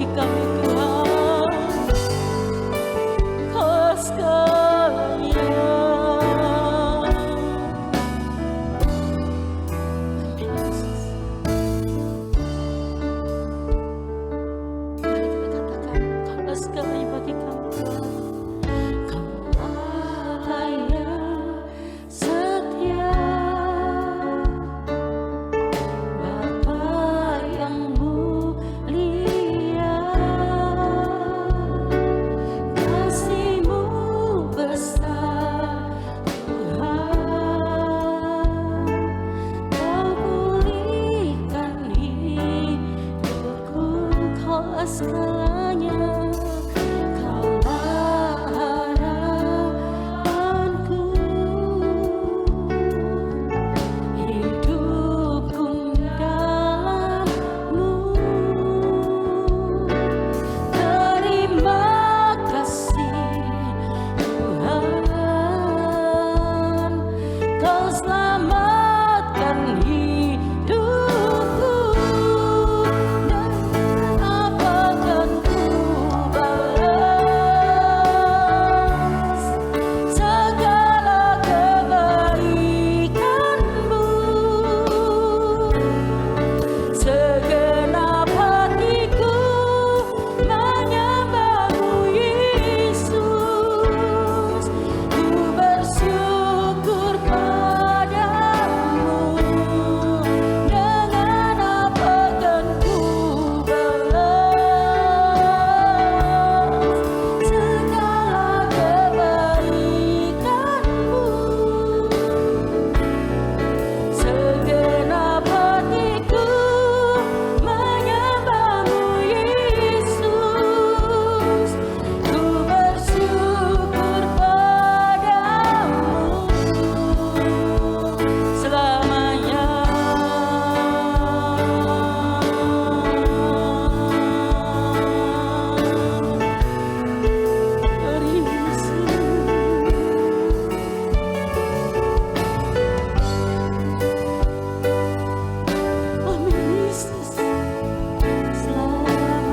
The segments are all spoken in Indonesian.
bagi kami Tuhan, Kau segalanya. Mari kita katakan Kau segalanya bagi kami Tuhan. Kau Allah yang setia, Bapa yang mulia, kasih-Mu besar Tuhan. Kau pulihkan hidupku, Kau segalanya. Kaulah harapanku, hidupku dalam-Mu. Terima kasih Tuhan, Kau selamatkan hidupku. Dan apakan ku balas segala kebaikan-Mu? Segenap hatiku menyembah-Mu Yesus. Ku bersyukur padamu. Dengan apakan ku balas segala kebaikan-Mu? Segenap hatiku menyembah-Mu Yesus. Ku bersyukur padamu selamanya. Amin Yesus, selamanya.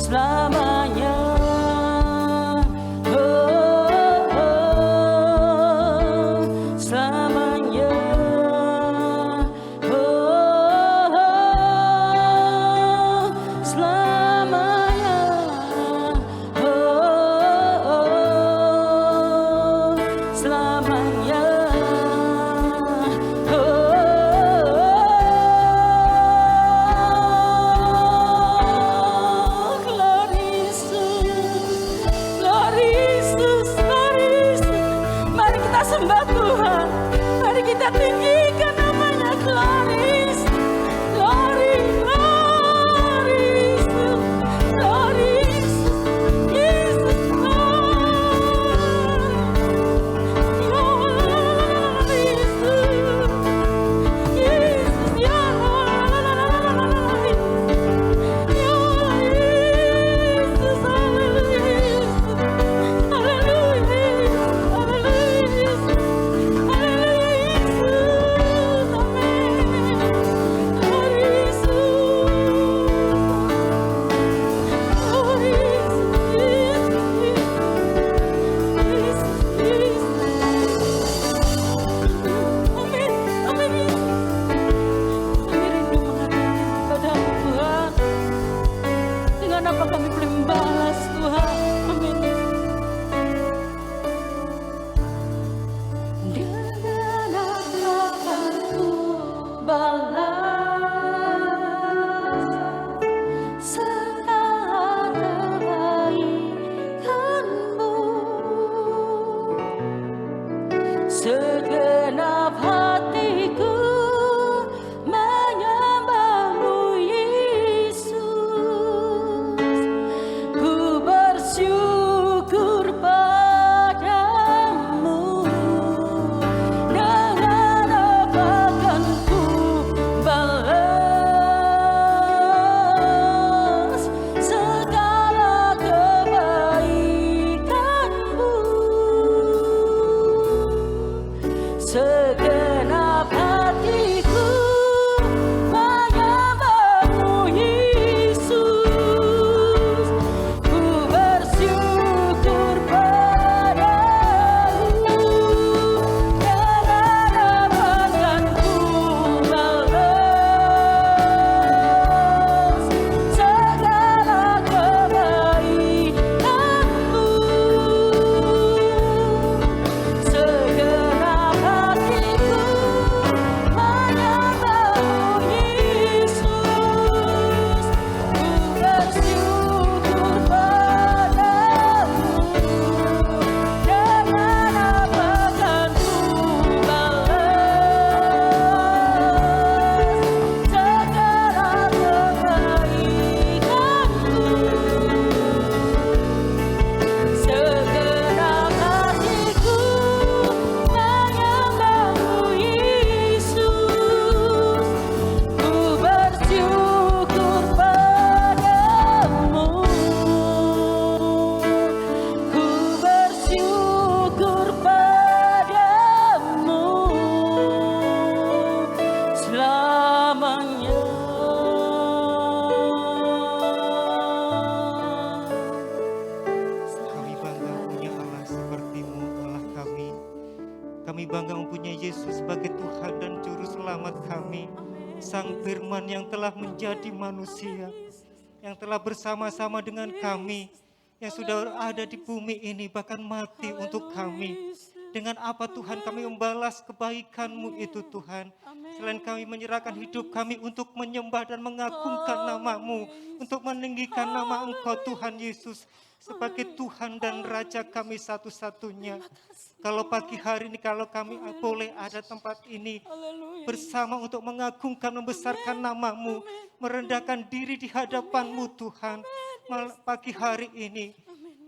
Selamanya. Selamanya. Selamanya. Selamanya. Glory selamanya. Kami bangga punya Allah seperti-Mu, Allah kami. Kami bangga mempunyai Yesus sebagai Tuhan dan Juru Selamat kami. Sang Firman yang telah menjadi manusia, yang telah bersama-sama dengan kami, yang sudah ada di bumi ini, bahkan mati untuk kami. Dengan apa Tuhan kami membalas kebaikan-Mu itu Tuhan. Selain kami menyerahkan hidup kami untuk menyembah dan mengagungkan nama-Mu, untuk meninggikan nama Engkau Tuhan Yesus sebagai Tuhan dan Raja kami satu-satunya. Kalau pagi hari ini, kalau kami boleh ada tempat ini bersama untuk mengagungkan, membesarkan nama-Mu, merendahkan diri di hadapan-Mu Tuhan. Pagi hari ini,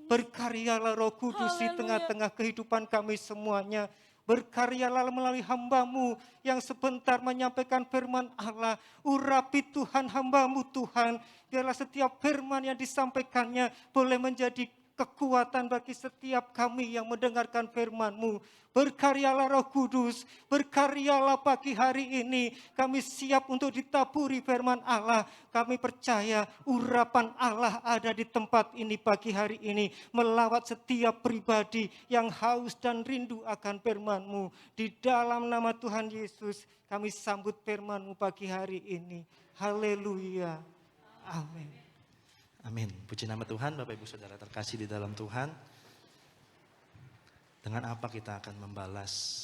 berkaryalah Roh Kudus di tengah-tengah kehidupan kami semuanya. Berkaryalah melalui hamba-Mu yang sebentar menyampaikan firman Allah. Urapi Tuhan hamba-Mu Tuhan. Biarlah setiap firman yang disampaikannya boleh menjadi kekuatan bagi setiap kami yang mendengarkan firman-Mu. Berkaryalah Roh Kudus, berkaryalah pagi hari ini. Kami siap untuk ditaburi firman Allah. Kami percaya urapan Allah ada di tempat ini pagi hari ini. Melawat setiap pribadi yang haus dan rindu akan firman-Mu. Di dalam nama Tuhan Yesus, kami sambut firman-Mu pagi hari ini. Haleluya. Amin. Amin. Puji nama Tuhan, Bapak Ibu Saudara terkasih di dalam Tuhan. Dengan apa kita akan membalas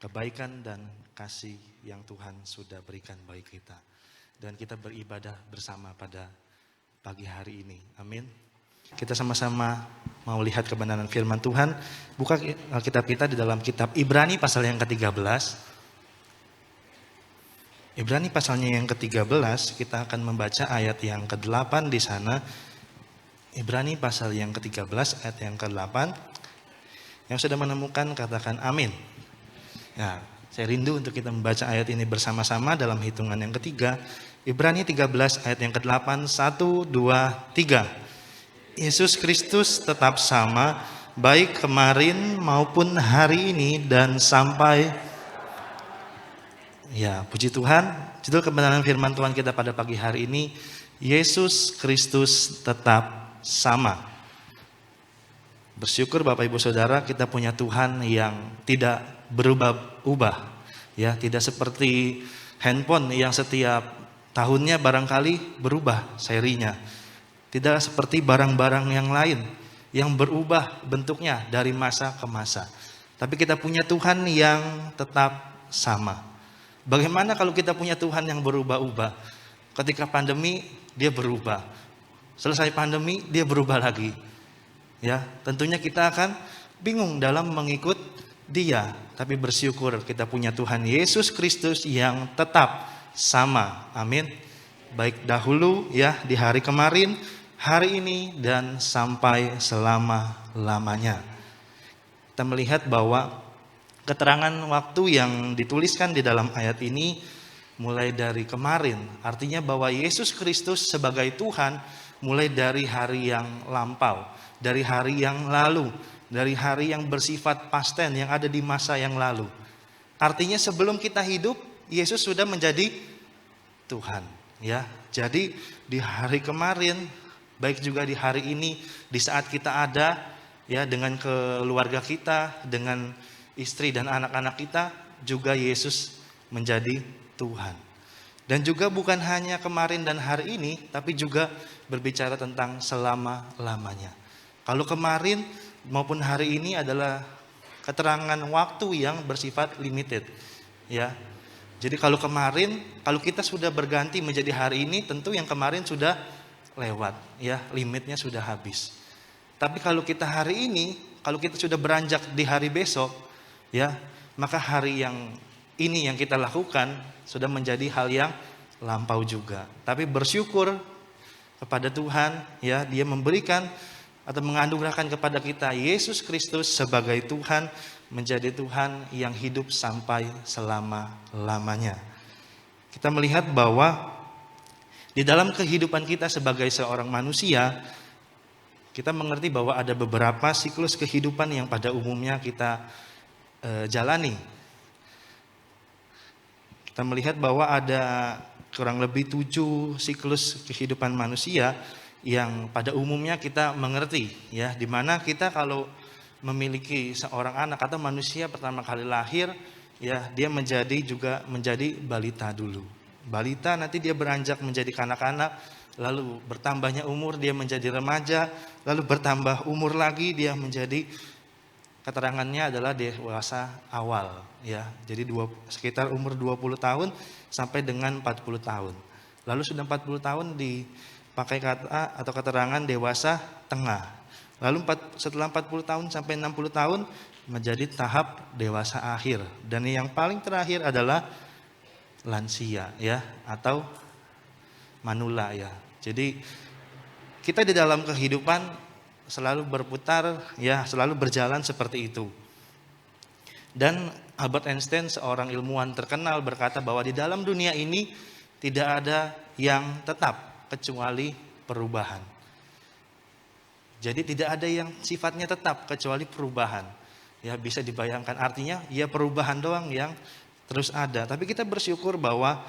kebaikan dan kasih yang Tuhan sudah berikan bagi kita. Dan kita beribadah bersama pada pagi hari ini. Amin. Kita sama-sama mau lihat kebenaran firman Tuhan. Buka Alkitab kita di dalam kitab Ibrani pasal yang ke-13. Ibrani pasalnya yang ke-13, kita akan membaca ayat yang ke-8 di sana. Ibrani pasal yang ke-13 ayat yang ke-8. Yang sudah menemukan katakan amin. Ya, saya rindu untuk kita membaca ayat ini bersama-sama dalam hitungan yang ketiga. Ibrani 13 ayat yang ke-8, 1, 2, 3. Yesus Kristus tetap sama, baik kemarin maupun hari ini dan sampai. Ya, puji Tuhan. Judul kebenaran firman Tuhan kita pada pagi hari ini, Yesus Kristus tetap sama. Bersyukur Bapak Ibu Saudara, kita punya Tuhan yang tidak berubah-ubah. Ya, tidak seperti handphone yang setiap tahunnya barangkali berubah serinya. Tidak seperti barang-barang yang lain yang berubah bentuknya dari masa ke masa. Tapi kita punya Tuhan yang tetap sama. Bagaimana kalau kita punya Tuhan yang berubah-ubah? Ketika pandemi, dia berubah. Selesai pandemi, dia berubah lagi. Ya, tentunya kita akan bingung dalam mengikut dia. Tapi bersyukur kita punya Tuhan Yesus Kristus yang tetap sama. Amin. Baik dahulu ya, di hari kemarin, hari ini, dan sampai selama-lamanya. Kita melihat bahwa keterangan waktu yang dituliskan di dalam ayat ini mulai dari kemarin. Artinya bahwa Yesus Kristus sebagai Tuhan mulai dari hari yang lampau, dari hari yang lalu, dari hari yang bersifat past tense yang ada di masa yang lalu. Artinya sebelum kita hidup, Yesus sudah menjadi Tuhan. Ya, jadi di hari kemarin, baik juga di hari ini, di saat kita ada ya dengan keluarga kita, dengan istri dan anak-anak kita, juga Yesus menjadi Tuhan. Dan juga bukan hanya kemarin dan hari ini, tapi juga berbicara tentang selama-lamanya. Kalau kemarin maupun hari ini adalah keterangan waktu yang bersifat limited. Ya. Jadi kalau kemarin, kalau kita sudah berganti menjadi hari ini, tentu yang kemarin sudah lewat, ya, limitnya sudah habis. Tapi kalau kita hari ini, kalau kita sudah beranjak di hari besok, ya, maka hari yang ini yang kita lakukan sudah menjadi hal yang lampau juga. Tapi bersyukur kepada Tuhan, ya, Dia memberikan atau menganugerahkan kepada kita Yesus Kristus sebagai Tuhan, menjadi Tuhan yang hidup sampai selama-lamanya. Kita melihat bahwa di dalam kehidupan kita sebagai seorang manusia, kita mengerti bahwa ada beberapa siklus kehidupan yang pada umumnya kita jalani. Kita melihat bahwa ada kurang lebih 7 siklus kehidupan manusia yang pada umumnya kita mengerti, ya, dimana kita kalau memiliki seorang anak atau manusia pertama kali lahir, ya, dia menjadi balita dulu. Balita nanti dia beranjak menjadi kanak-kanak, lalu bertambahnya umur dia menjadi remaja, lalu bertambah umur lagi dia menjadi, keterangannya adalah dewasa awal, ya. Jadi sekitar umur 20 tahun sampai dengan 40 tahun. Lalu sudah 40 tahun dipakai kata atau keterangan dewasa tengah. Lalu setelah 40 tahun sampai 60 tahun menjadi tahap dewasa akhir. Dan yang paling terakhir adalah lansia, ya, atau manula, ya. Jadi kita di dalam kehidupan selalu berputar, ya, selalu berjalan seperti itu. Dan Albert Einstein, seorang ilmuwan terkenal, berkata bahwa di dalam dunia ini tidak ada yang tetap kecuali perubahan. Jadi tidak ada yang sifatnya tetap kecuali perubahan. Ya, bisa dibayangkan, artinya ya perubahan doang yang terus ada. Tapi kita bersyukur bahwa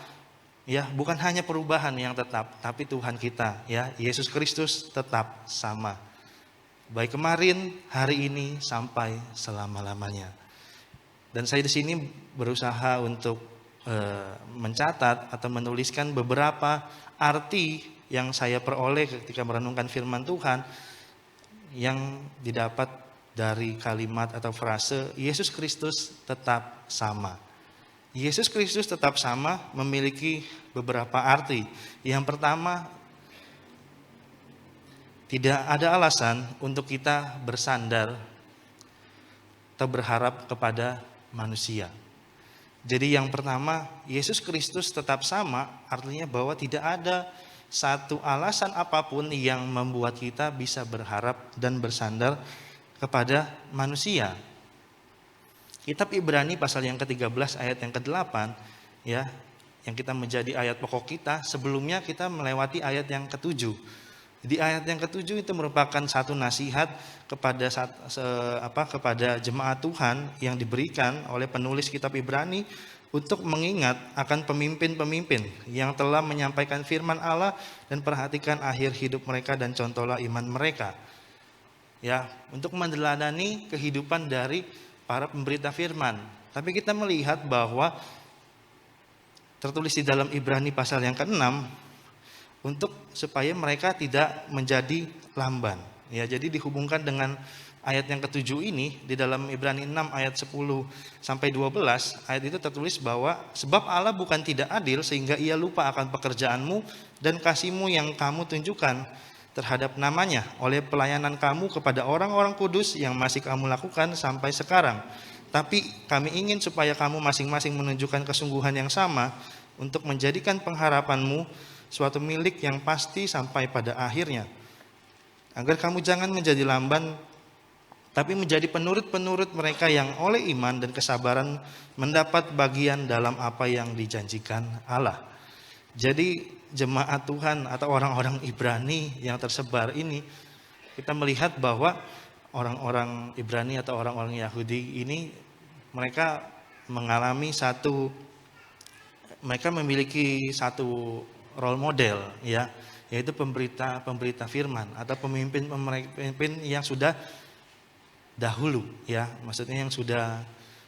ya bukan hanya perubahan yang tetap, tapi Tuhan kita, ya, Yesus Kristus tetap sama. Baik kemarin, hari ini, sampai selama-lamanya. Dan saya di sini berusaha untuk mencatat atau menuliskan beberapa arti yang saya peroleh ketika merenungkan firman Tuhan yang didapat dari kalimat atau frase Yesus Kristus tetap sama. Yesus Kristus tetap sama memiliki beberapa arti. Yang pertama, tidak ada alasan untuk kita bersandar atau berharap kepada manusia. Jadi yang pertama, Yesus Kristus tetap sama, artinya bahwa tidak ada satu alasan apapun yang membuat kita bisa berharap dan bersandar kepada manusia. Kitab Ibrani pasal yang ke-13 ayat yang ke-8, ya, yang kita menjadi ayat pokok kita. Sebelumnya kita melewati ayat yang ke-7. Di ayat yang ke-7 itu merupakan satu nasihat kepada jemaat Tuhan yang diberikan oleh penulis kitab Ibrani untuk mengingat akan pemimpin-pemimpin yang telah menyampaikan firman Allah dan perhatikan akhir hidup mereka dan contohlah iman mereka. Ya, untuk meneladani kehidupan dari para pemberita firman. Tapi kita melihat bahwa tertulis di dalam Ibrani pasal yang ke-6 untuk supaya mereka tidak menjadi lamban. Ya, jadi dihubungkan dengan ayat yang ke-7 ini di dalam Ibrani 6 ayat 10 sampai 12, ayat itu tertulis bahwa sebab Allah bukan tidak adil sehingga ia lupa akan pekerjaanmu dan kasihmu yang kamu tunjukkan terhadap namanya oleh pelayanan kamu kepada orang-orang kudus yang masih kamu lakukan sampai sekarang. Tapi kami ingin supaya kamu masing-masing menunjukkan kesungguhan yang sama untuk menjadikan pengharapanmu suatu milik yang pasti sampai pada akhirnya. Agar kamu jangan menjadi lamban, tapi menjadi penurut-penurut mereka yang oleh iman dan kesabaran mendapat bagian dalam apa yang dijanjikan Allah. Jadi jemaat Tuhan atau orang-orang Ibrani yang tersebar ini, kita melihat bahwa orang-orang Ibrani atau orang-orang Yahudi ini mereka memiliki satu role model, ya, yaitu pemberita firman atau pemimpin yang sudah dahulu, ya, maksudnya yang sudah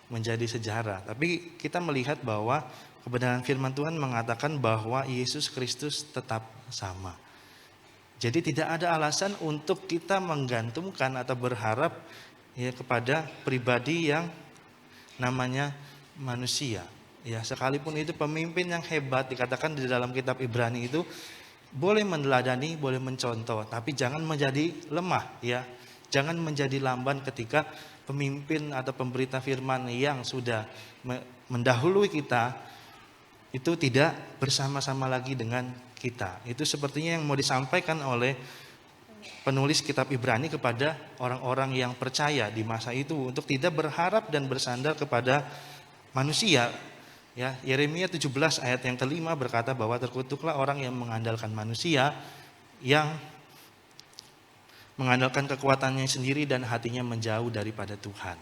menjadi sejarah. Tapi kita melihat bahwa kebenaran firman Tuhan mengatakan bahwa Yesus Kristus tetap sama. Jadi tidak ada alasan untuk kita menggantungkan atau berharap, ya, kepada pribadi yang namanya manusia. Ya, sekalipun itu pemimpin yang hebat, dikatakan di dalam kitab Ibrani itu boleh meneladani, boleh mencontoh, tapi jangan menjadi lemah, ya. Jangan menjadi lamban ketika pemimpin atau pemberita firman yang sudah mendahului kita itu tidak bersama-sama lagi dengan kita. Itu sepertinya yang mau disampaikan oleh penulis kitab Ibrani kepada orang-orang yang percaya di masa itu untuk tidak berharap dan bersandar kepada manusia. Ya, Yeremia 17 ayat yang ke-5 berkata bahwa terkutuklah orang yang mengandalkan manusia, yang mengandalkan kekuatannya sendiri dan hatinya menjauh daripada Tuhan.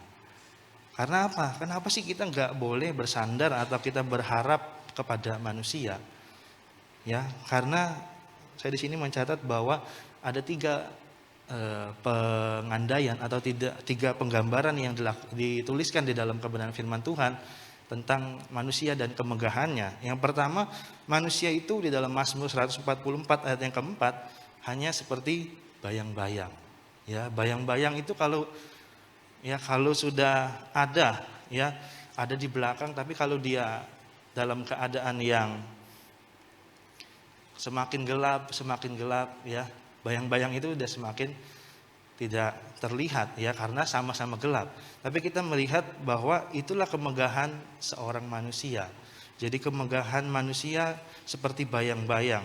Karena apa? Kenapa sih kita nggak boleh bersandar atau kita berharap kepada manusia? Ya, karena saya di sini mencatat bahwa ada tiga pengandaian atau tiga penggambaran yang dituliskan di dalam kebenaran firman Tuhan tentang manusia dan kemegahannya. Yang pertama, manusia itu di dalam Mazmur 144 ayat yang keempat hanya seperti bayang-bayang. Ya, bayang-bayang itu kalau sudah ada, ya, ada di belakang, tapi kalau dia dalam keadaan yang semakin gelap, ya, bayang-bayang itu udah semakin tidak terlihat, ya, karena sama-sama gelap. Tapi kita melihat bahwa itulah kemegahan seorang manusia. Jadi kemegahan manusia seperti bayang-bayang.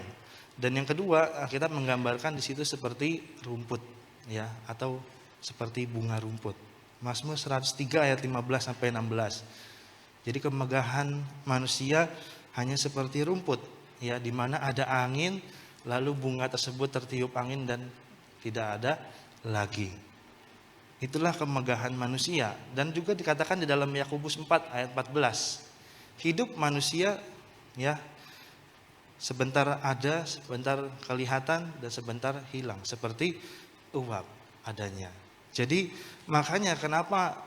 Dan yang kedua, kita menggambarkan di situ seperti rumput, ya, atau seperti bunga rumput. Mazmur 103 ayat 15 sampai 16. Jadi kemegahan manusia hanya seperti rumput, ya, di mana ada angin, lalu bunga tersebut tertiup angin dan tidak ada lagi. Itulah kemegahan manusia. Dan juga dikatakan di dalam Yakobus 4 ayat 14. Hidup manusia, ya, sebentar ada, sebentar kelihatan, dan sebentar hilang. Seperti uap adanya. Jadi makanya kenapa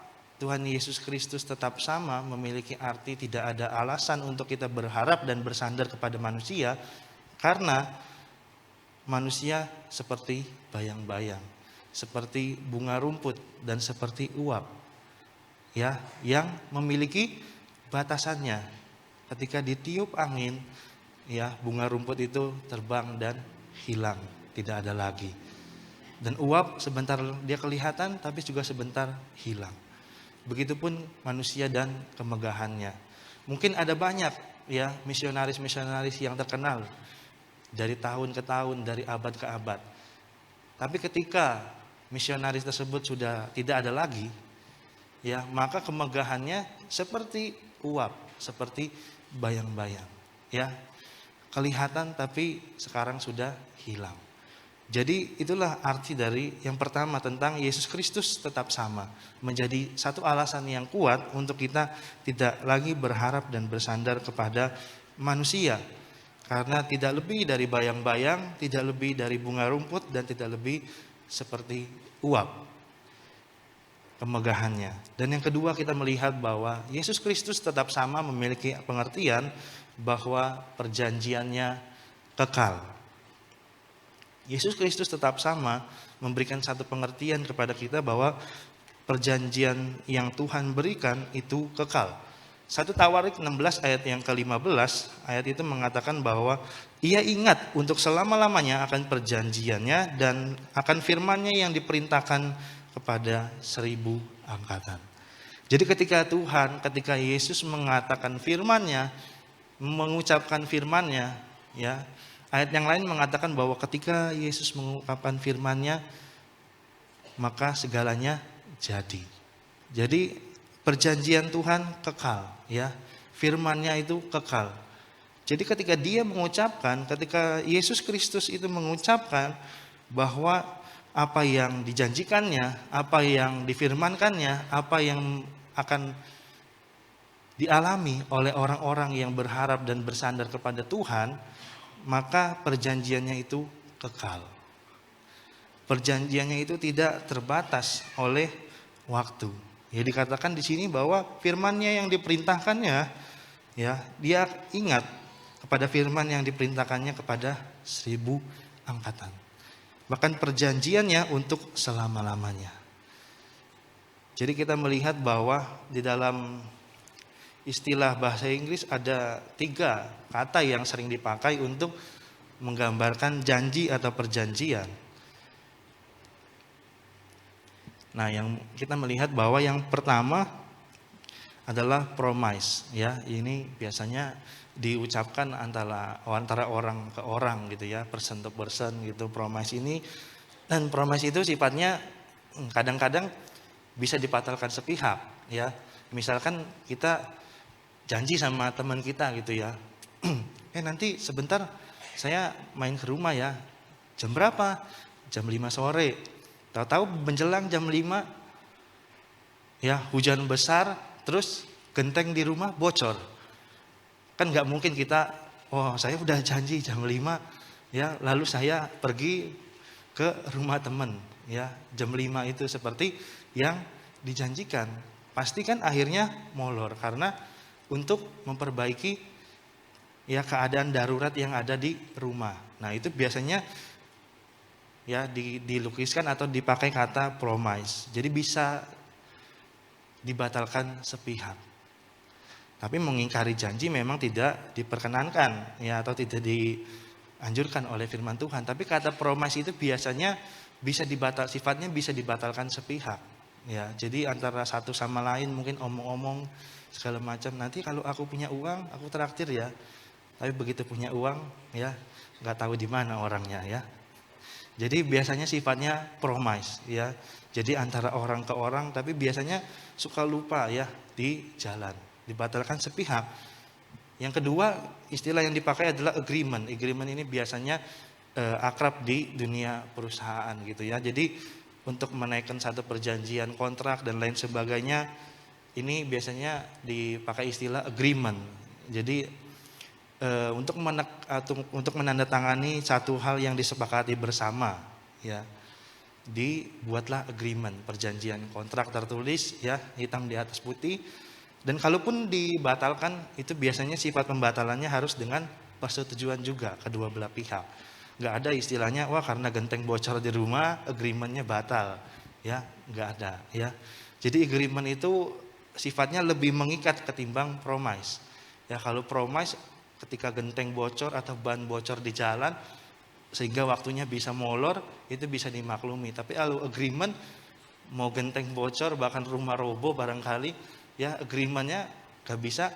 Tuhan Yesus Kristus tetap sama, memiliki arti tidak ada alasan untuk kita berharap dan bersandar kepada manusia. Karena manusia seperti bayang-bayang, seperti bunga rumput, dan seperti uap, ya, yang memiliki batasannya. Ketika ditiup angin, ya, bunga rumput itu terbang dan hilang, tidak ada lagi. Dan uap sebentar dia kelihatan, tapi juga sebentar hilang. Begitupun manusia dan kemegahannya. Mungkin ada banyak, ya, misionaris-misionaris yang terkenal dari tahun ke tahun, dari abad ke abad. Tapi ketika misionaris tersebut sudah tidak ada lagi, ya, maka kemegahannya seperti uap, seperti bayang-bayang, ya, kelihatan tapi sekarang sudah hilang. Jadi itulah arti dari yang pertama tentang Yesus Kristus tetap sama, menjadi satu alasan yang kuat untuk kita tidak lagi berharap dan bersandar kepada manusia. Karena tidak lebih dari bayang-bayang, tidak lebih dari bunga rumput, dan tidak lebih seperti uap kemegahannya. Dan yang kedua, kita melihat bahwa Yesus Kristus tetap sama, memiliki pengertian bahwa perjanjiannya kekal. Yesus Kristus tetap sama, memberikan satu pengertian kepada kita bahwa perjanjian yang Tuhan berikan itu kekal. 1 Tawarik 16 ayat yang ke-15, ayat itu mengatakan bahwa ia ingat untuk selama-lamanya akan perjanjiannya dan akan firman-Nya yang diperintahkan kepada 1000 angkatan. Jadi ketika Yesus mengatakan firman-Nya, mengucapkan firman-Nya, ya, ayat yang lain mengatakan bahwa ketika Yesus mengungkapkan firman-Nya, maka segalanya jadi. Jadi perjanjian Tuhan kekal, ya. Firman-Nya itu kekal. Jadi ketika ketika Yesus Kristus itu mengucapkan bahwa apa yang dijanjikannya, apa yang difirmankannya, apa yang akan dialami oleh orang-orang yang berharap dan bersandar kepada Tuhan, maka perjanjiannya itu kekal. Perjanjiannya itu tidak terbatas oleh waktu. Ya, dikatakan di sini bahwa firman-Nya yang diperintahkannya, ya, dia ingat kepada firman yang diperintahkannya kepada 1000 angkatan. Bahkan perjanjiannya untuk selama-lamanya. Jadi kita melihat bahwa di dalam istilah bahasa Inggris ada 3 kata yang sering dipakai untuk menggambarkan janji atau perjanjian. Nah, yang kita melihat bahwa yang pertama adalah promise, ya. Ini biasanya diucapkan antara orang ke orang gitu, ya, person to person gitu, promise ini. Dan promise itu sifatnya kadang-kadang bisa dibatalkan sepihak, ya. Misalkan kita janji sama teman kita gitu, ya, nanti sebentar saya main ke rumah, ya, jam berapa? Jam 5 sore. Tahu-tahu menjelang jam 5, ya, hujan besar, terus genteng di rumah bocor. Kan nggak mungkin kita oh saya udah janji jam 5 ya, lalu saya pergi ke rumah teman ya jam 5 itu seperti yang dijanjikan. Pasti kan akhirnya molor karena untuk memperbaiki ya keadaan darurat yang ada di rumah. Nah, itu biasanya ya dilukiskan atau dipakai kata promise. Jadi bisa dibatalkan sepihak. Tapi mengingkari janji memang tidak diperkenankan ya atau tidak dianjurkan oleh firman Tuhan. Tapi kata promise itu biasanya sifatnya bisa dibatalkan sepihak. Ya, jadi antara satu sama lain mungkin omong-omong segala macam. Nanti kalau aku punya uang, aku traktir ya. Tapi begitu punya uang, ya nggak tahu di mana orangnya ya. Jadi biasanya sifatnya promise ya. Jadi antara orang ke orang, tapi biasanya suka lupa ya di jalan, dibatalkan sepihak. Yang kedua, istilah yang dipakai adalah agreement. Agreement ini biasanya akrab di dunia perusahaan gitu ya. Jadi untuk menaikkan satu perjanjian kontrak dan lain sebagainya, ini biasanya dipakai istilah agreement. Jadi untuk menandatangani satu hal yang disepakati bersama, ya, dibuatlah agreement, perjanjian kontrak tertulis, ya, hitam di atas putih. Dan kalaupun dibatalkan, itu biasanya sifat pembatalannya harus dengan persetujuan juga kedua belah pihak. Nggak ada istilahnya, wah karena genteng bocor di rumah, agreementnya batal, ya, nggak ada, ya. Jadi agreement itu sifatnya lebih mengikat ketimbang promise. Ya, kalau promise ketika genteng bocor atau ban bocor di jalan sehingga waktunya bisa molor, itu bisa dimaklumi. Tapi kalau agreement mau genteng bocor bahkan rumah roboh barangkali, ya agreementnya gak bisa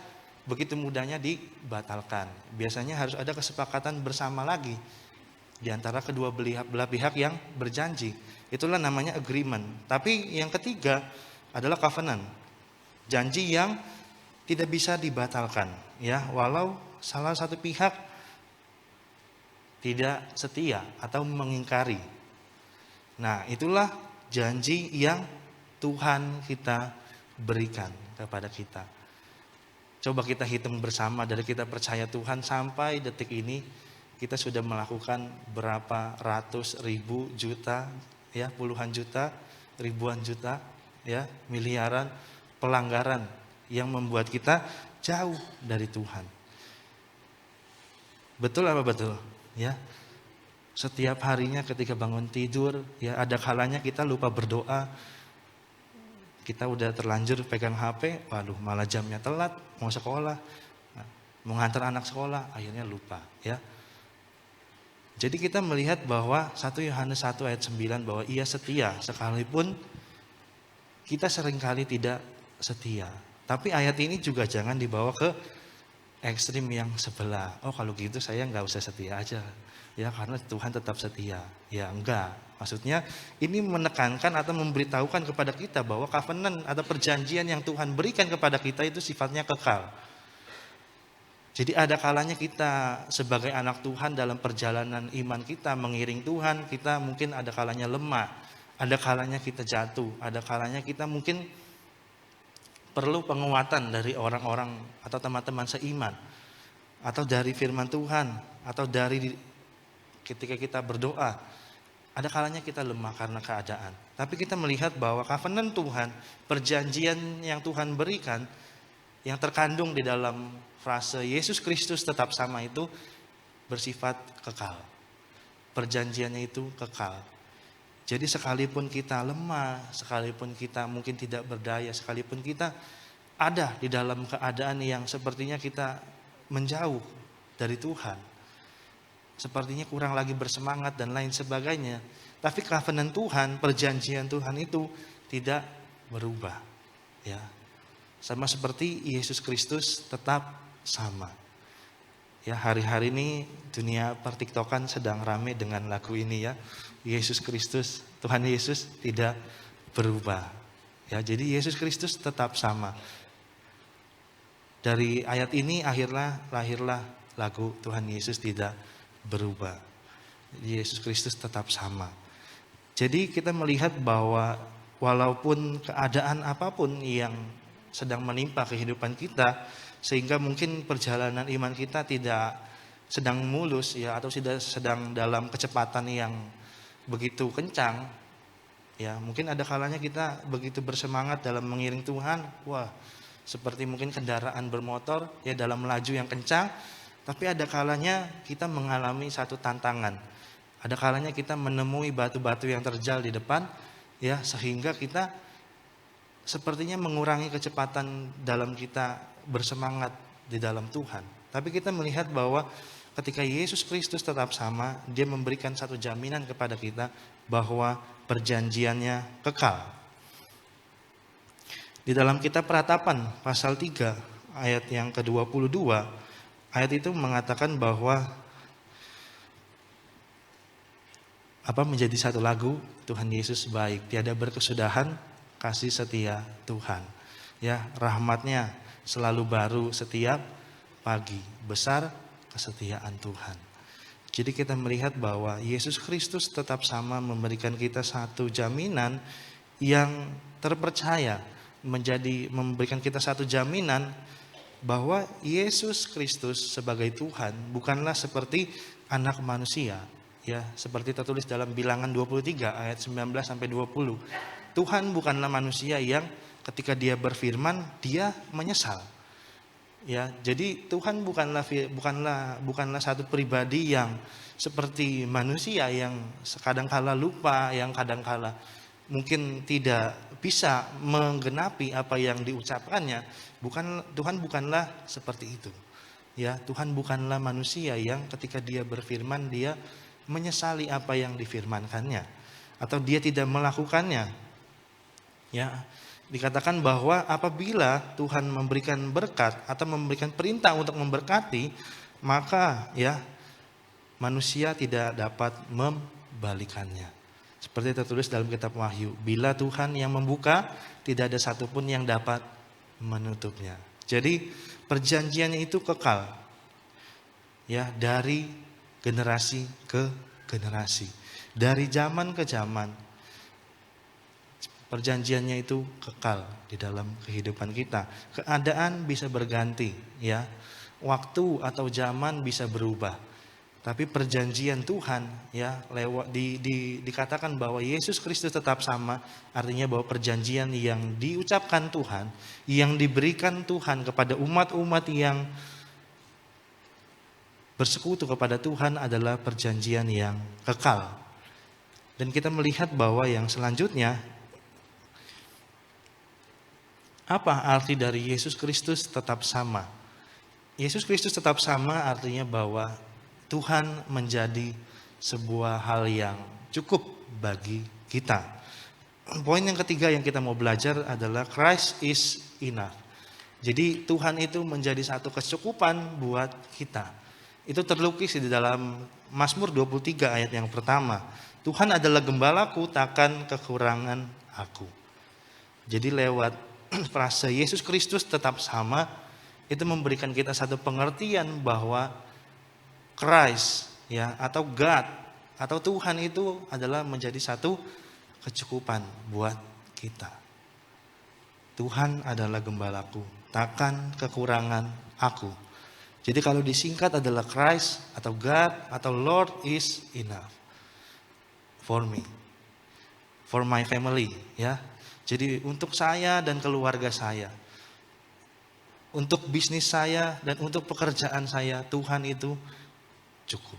begitu mudahnya dibatalkan. Biasanya harus ada kesepakatan bersama lagi di antara kedua belah pihak yang berjanji. Itulah namanya agreement. Tapi yang ketiga adalah covenant. Janji yang tidak bisa dibatalkan, ya, walau salah satu pihak tidak setia atau mengingkari. Nah, itulah janji yang Tuhan kita berikan kepada kita. Coba kita hitung bersama dari kita percaya Tuhan sampai detik ini, kita sudah melakukan berapa ratus ribu juta, ya, puluhan juta, ribuan juta, ya, miliaran pelanggaran yang membuat kita jauh dari Tuhan. Betul apa betul? Ya, setiap harinya ketika bangun tidur, ya, ada kalanya kita lupa berdoa. Kita udah terlanjur pegang HP, waduh malah jamnya telat, mau sekolah, mau ngantar anak sekolah, akhirnya lupa, ya. Jadi kita melihat bahwa 1 Yohanes 1 ayat 9 bahwa Ia setia sekalipun kita seringkali tidak setia. Tapi ayat ini juga jangan dibawa ke ekstrim yang sebelah. Oh kalau gitu saya nggak usah setia aja, ya, karena Tuhan tetap setia. Ya enggak, maksudnya ini menekankan atau memberitahukan kepada kita bahwa covenant atau perjanjian yang Tuhan berikan kepada kita itu sifatnya kekal. Jadi ada kalanya kita sebagai anak Tuhan dalam perjalanan iman kita mengiring Tuhan, kita mungkin ada kalanya lemah, ada kalanya kita jatuh, ada kalanya kita mungkin perlu penguatan dari orang-orang atau teman-teman seiman, atau dari firman Tuhan, atau dari ketika kita berdoa. Ada kalanya kita lemah karena keadaan. Tapi kita melihat bahwa covenant Tuhan, perjanjian yang Tuhan berikan, yang terkandung di dalam frase Yesus Kristus tetap sama itu bersifat kekal. Perjanjiannya itu kekal. Jadi sekalipun kita lemah, sekalipun kita mungkin tidak berdaya, sekalipun kita ada di dalam keadaan yang sepertinya kita menjauh dari Tuhan, sepertinya kurang lagi bersemangat dan lain sebagainya, tapi covenant Tuhan, perjanjian Tuhan itu tidak berubah, ya. Sama seperti Yesus Kristus tetap sama. Ya, hari-hari ini dunia pertiktokan sedang ramai dengan lagu ini, ya. Yesus Kristus, Tuhan Yesus tidak berubah. Ya, jadi Yesus Kristus tetap sama. Dari ayat ini lahirlah lagu Tuhan Yesus tidak berubah. Yesus Kristus tetap sama. Jadi kita melihat bahwa walaupun keadaan apapun yang sedang menimpa kehidupan kita, sehingga mungkin perjalanan iman kita tidak sedang mulus ya, atau sedang dalam kecepatan yang begitu kencang, ya mungkin ada kalanya kita begitu bersemangat dalam mengiring Tuhan, wah seperti mungkin kendaraan bermotor ya dalam laju yang kencang, tapi ada kalanya kita mengalami satu tantangan. Ada kalanya kita menemui batu-batu yang terjal di depan ya, sehingga kita sepertinya mengurangi kecepatan dalam kita bersemangat di dalam Tuhan. Tapi kita melihat bahwa ketika Yesus Kristus tetap sama, dia memberikan satu jaminan kepada kita bahwa perjanjiannya kekal. Di dalam kitab Peratapan pasal 3 ayat yang ke-22, ayat itu mengatakan bahwa menjadi satu lagu, Tuhan Yesus baik, tiada berkesudahan kasih setia Tuhan. Ya, rahmatnya selalu baru setiap pagi, besar kesetiaan Tuhan. Jadi kita melihat bahwa Yesus Kristus tetap sama memberikan kita satu jaminan yang terpercaya, memberikan kita satu jaminan bahwa Yesus Kristus sebagai Tuhan bukanlah seperti anak manusia. Ya, seperti tertulis dalam Bilangan 23 ayat 19 sampai 20. Tuhan bukanlah manusia yang ketika dia berfirman dia menyesal. Ya, jadi Tuhan bukanlah satu pribadi yang seperti manusia yang kadang-kala lupa, yang kadang-kala mungkin tidak bisa menggenapi apa yang diucapkannya. Tuhan bukanlah seperti itu. Ya, Tuhan bukanlah manusia yang ketika dia berfirman dia menyesali apa yang difirmankannya atau dia tidak melakukannya. Ya, dikatakan bahwa apabila Tuhan memberikan berkat atau memberikan perintah untuk memberkati, maka ya manusia tidak dapat membalikannya. Seperti tertulis dalam kitab Wahyu, bila Tuhan yang membuka, tidak ada satupun yang dapat menutupnya. Jadi perjanjiannya itu kekal. Ya, dari generasi ke generasi, dari zaman ke zaman, perjanjiannya itu kekal di dalam kehidupan kita. Keadaan bisa berganti, ya, waktu atau zaman bisa berubah, tapi perjanjian Tuhan, ya, dikatakan bahwa Yesus Kristus tetap sama, artinya bahwa perjanjian yang diucapkan Tuhan, yang diberikan Tuhan kepada umat-umat yang bersekutu kepada Tuhan adalah perjanjian yang kekal. Dan kita melihat bahwa yang selanjutnya, apa arti dari Yesus Kristus tetap sama? Yesus Kristus tetap sama artinya bahwa Tuhan menjadi sebuah hal yang cukup bagi kita. Poin yang ketiga yang kita mau belajar adalah Christ is enough. Jadi Tuhan itu menjadi satu kecukupan buat kita. Itu terlukis di dalam Mazmur 23 ayat yang pertama. Tuhan adalah gembalaku, takkan kekurangan aku. Jadi lewat frase Yesus Kristus tetap sama, itu memberikan kita satu pengertian bahwa Christ, ya, atau God atau Tuhan itu adalah menjadi satu kecukupan buat kita. Tuhan adalah gembalaku, takkan kekurangan aku. Jadi kalau disingkat adalah Christ atau God atau Lord is enough for me, for my family, ya. Jadi untuk saya dan keluarga saya, untuk bisnis saya dan untuk pekerjaan saya, Tuhan itu cukup.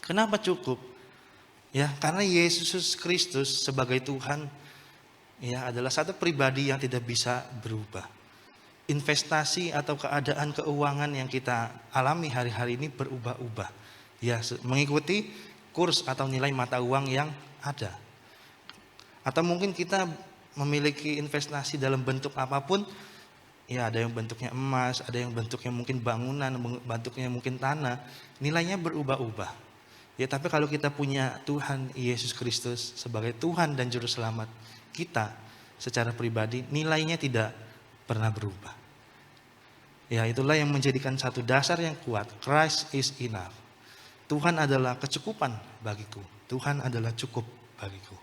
Kenapa cukup? Ya, karena Yesus Kristus sebagai Tuhan, ya, adalah satu pribadi yang tidak bisa berubah. Investasi atau keadaan keuangan yang kita alami hari-hari ini berubah-ubah, ya, mengikuti kurs atau nilai mata uang yang ada. Atau mungkin kita memiliki investasi dalam bentuk apapun, ya, ada yang bentuknya emas, ada yang bentuknya mungkin bangunan, bentuknya mungkin tanah, nilainya berubah-ubah. Ya, tapi kalau kita punya Tuhan Yesus Kristus sebagai Tuhan dan Juru Selamat kita secara pribadi, nilainya tidak pernah berubah. Ya, itulah yang menjadikan satu dasar yang kuat. Christ is enough. Tuhan adalah kecukupan bagiku. Tuhan adalah cukup bagiku.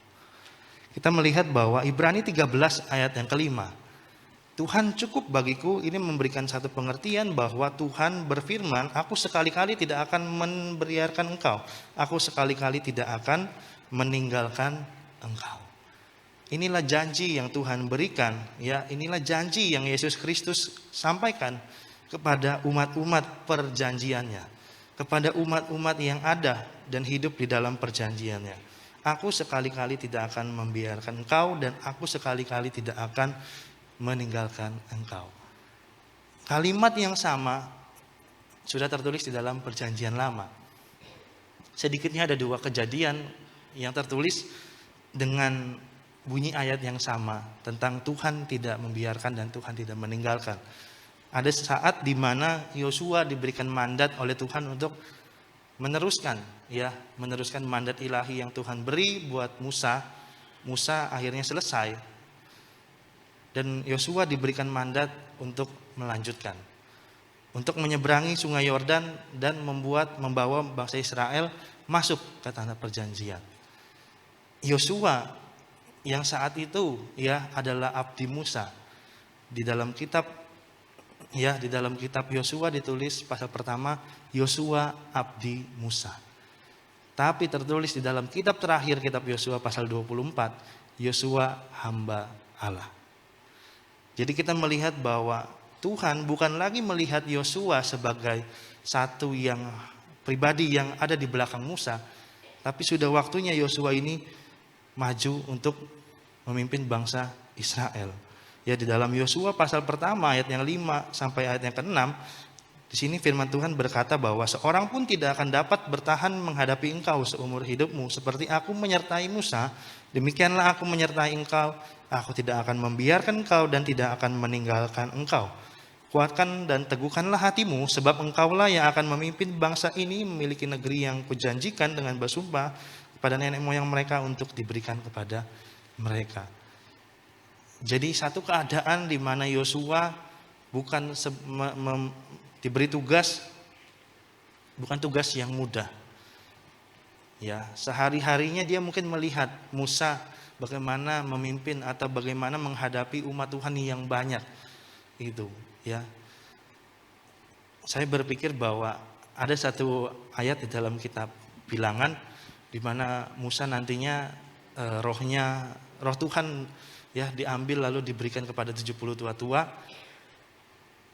Kita melihat bahwa Ibrani 13 ayat yang kelima. Tuhan cukup bagiku ini memberikan satu pengertian bahwa Tuhan berfirman, aku sekali-kali tidak akan membiarkan engkau. Aku sekali-kali tidak akan meninggalkan engkau. Inilah janji yang Tuhan berikan, ya. Inilah janji yang Yesus Kristus sampaikan kepada umat-umat perjanjiannya, kepada umat-umat yang ada dan hidup di dalam perjanjiannya. Aku sekali-kali tidak akan membiarkan engkau dan aku sekali-kali tidak akan meninggalkan engkau. Kalimat yang sama sudah tertulis di dalam perjanjian lama. Sedikitnya ada 2 kejadian yang tertulis dengan bunyi ayat yang sama tentang Tuhan tidak membiarkan dan Tuhan tidak meninggalkan. Ada saat di mana Yosua diberikan mandat oleh Tuhan untuk meneruskan mandat ilahi yang Tuhan beri buat Musa. Musa akhirnya selesai. Dan Yosua diberikan mandat untuk melanjutkan, untuk menyeberangi sungai Yordan dan membawa bangsa Israel masuk ke tanah perjanjian. Yosua yang saat itu adalah abdi Musa. Di dalam kitab Yosua ditulis pasal pertama Yosua abdi Musa. Tapi tertulis di dalam kitab terakhir, kitab Yosua pasal 24, Yosua hamba Allah. Jadi kita melihat bahwa Tuhan bukan lagi melihat Yosua sebagai satu yang pribadi yang ada di belakang Musa, tapi sudah waktunya Yosua ini maju untuk memimpin bangsa Israel. Ya, di dalam Yosua pasal pertama ayat yang 5 sampai ayat yang ke-6, di sini firman Tuhan berkata bahwa seorang pun tidak akan dapat bertahan menghadapi engkau seumur hidupmu, seperti aku menyertai Musa, demikianlah aku menyertai engkau. Aku tidak akan membiarkan engkau dan tidak akan meninggalkan engkau. Kuatkan dan teguhkanlah hatimu, sebab engkaulah yang akan memimpin bangsa ini memiliki negeri yang kujanjikan dengan bersumpah kepada nenek moyang mereka untuk diberikan kepada mereka. Jadi satu keadaan di mana Yosua bukan diberi tugas, bukan tugas yang mudah. Ya, sehari-harinya dia mungkin melihat Musa bagaimana memimpin atau bagaimana menghadapi umat Tuhan yang banyak itu, ya. Saya berpikir bahwa ada satu ayat di dalam kitab Bilangan di mana Musa nantinya roh Tuhan diambil lalu diberikan kepada 70 tua-tua.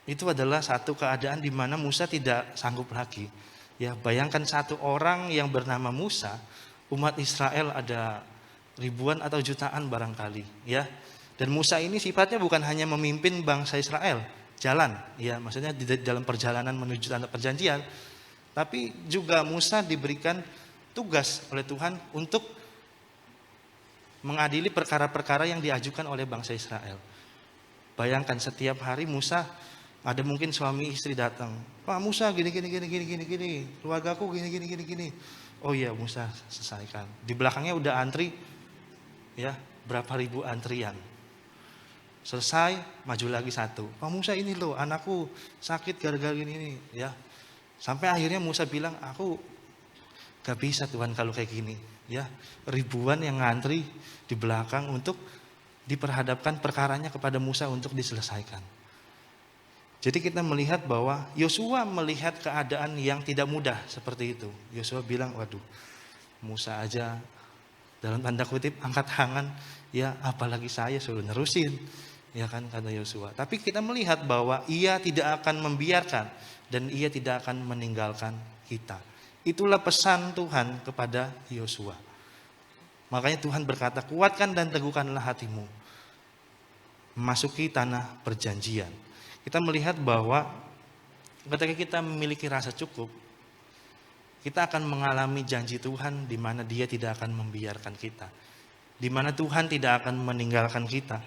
Itu adalah satu keadaan di mana Musa tidak sanggup lagi. Ya, bayangkan satu orang yang bernama Musa, umat Israel ada ribuan atau jutaan barangkali, ya. Dan Musa ini sifatnya bukan hanya memimpin bangsa Israel jalan, ya, maksudnya di dalam perjalanan menuju tanah perjanjian, tapi juga Musa diberikan tugas oleh Tuhan untuk mengadili perkara-perkara yang diajukan oleh bangsa Israel. Bayangkan setiap hari Musa ada mungkin suami istri datang, Pak Musa gini, keluargaku gini. Oh iya, Musa selesaikan. Di belakangnya udah antri, ya, berapa ribu antrian. Selesai, maju lagi satu. Pak Musa ini loh, anakku sakit gara-gara ini, ya. Sampai akhirnya Musa bilang, aku gak bisa Tuhan kalau kayak gini, ya. Ribuan yang ngantri di belakang untuk diperhadapkan perkaranya kepada Musa untuk diselesaikan. Jadi kita melihat bahwa Yosua melihat keadaan yang tidak mudah seperti itu. Yosua bilang, waduh, Musa aja dalam tanda kutip angkat tangan, ya apalagi saya suruh nerusin, ya kan, kata Yosua. Tapi kita melihat bahwa ia tidak akan membiarkan dan ia tidak akan meninggalkan kita. Itulah pesan Tuhan kepada Yosua. Makanya Tuhan berkata, kuatkan dan teguhkanlah hatimu, memasuki tanah perjanjian. Kita melihat bahwa ketika kita memiliki rasa cukup, kita akan mengalami janji Tuhan di mana Dia tidak akan membiarkan kita, di mana Tuhan tidak akan meninggalkan kita.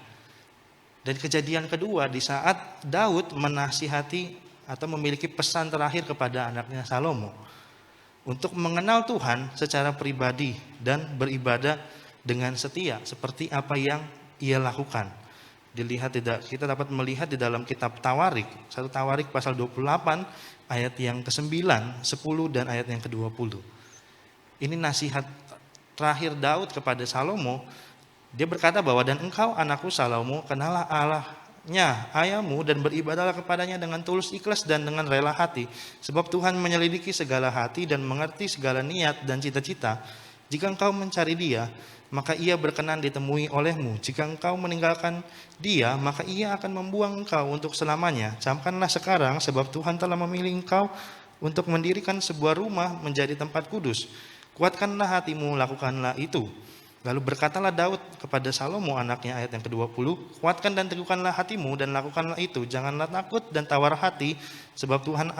Dan kejadian kedua, di saat Daud menasihati atau memiliki pesan terakhir kepada anaknya Salomo untuk mengenal Tuhan secara pribadi dan beribadah dengan setia seperti apa yang ia lakukan. Kita dapat melihat di dalam kitab Tawarik, 1 Tawarik pasal 28 ayat yang ke-9, 10 dan ayat yang ke-20. Ini nasihat terakhir Daud kepada Salomo. Dia berkata bahwa, dan engkau anakku Salomo, kenallah Allah ayahmu dan beribadahlah kepadanya dengan tulus ikhlas dan dengan rela hati. Sebab Tuhan menyelidiki segala hati dan mengerti segala niat dan cita-cita. Jika engkau mencari Dia, maka Ia berkenan ditemui olehmu. Jika engkau meninggalkan Dia, maka Ia akan membuang engkau untuk selamanya. Camkanlah sekarang, sebab Tuhan telah memilih engkau untuk mendirikan sebuah rumah menjadi tempat kudus. Kuatkanlah hatimu, lakukanlah itu. Lalu berkatalah Daud kepada Salomo anaknya, ayat yang ke-20, kuatkan dan teguhkanlah hatimu dan lakukanlah itu. Janganlah takut dan tawar hati, sebab Tuhan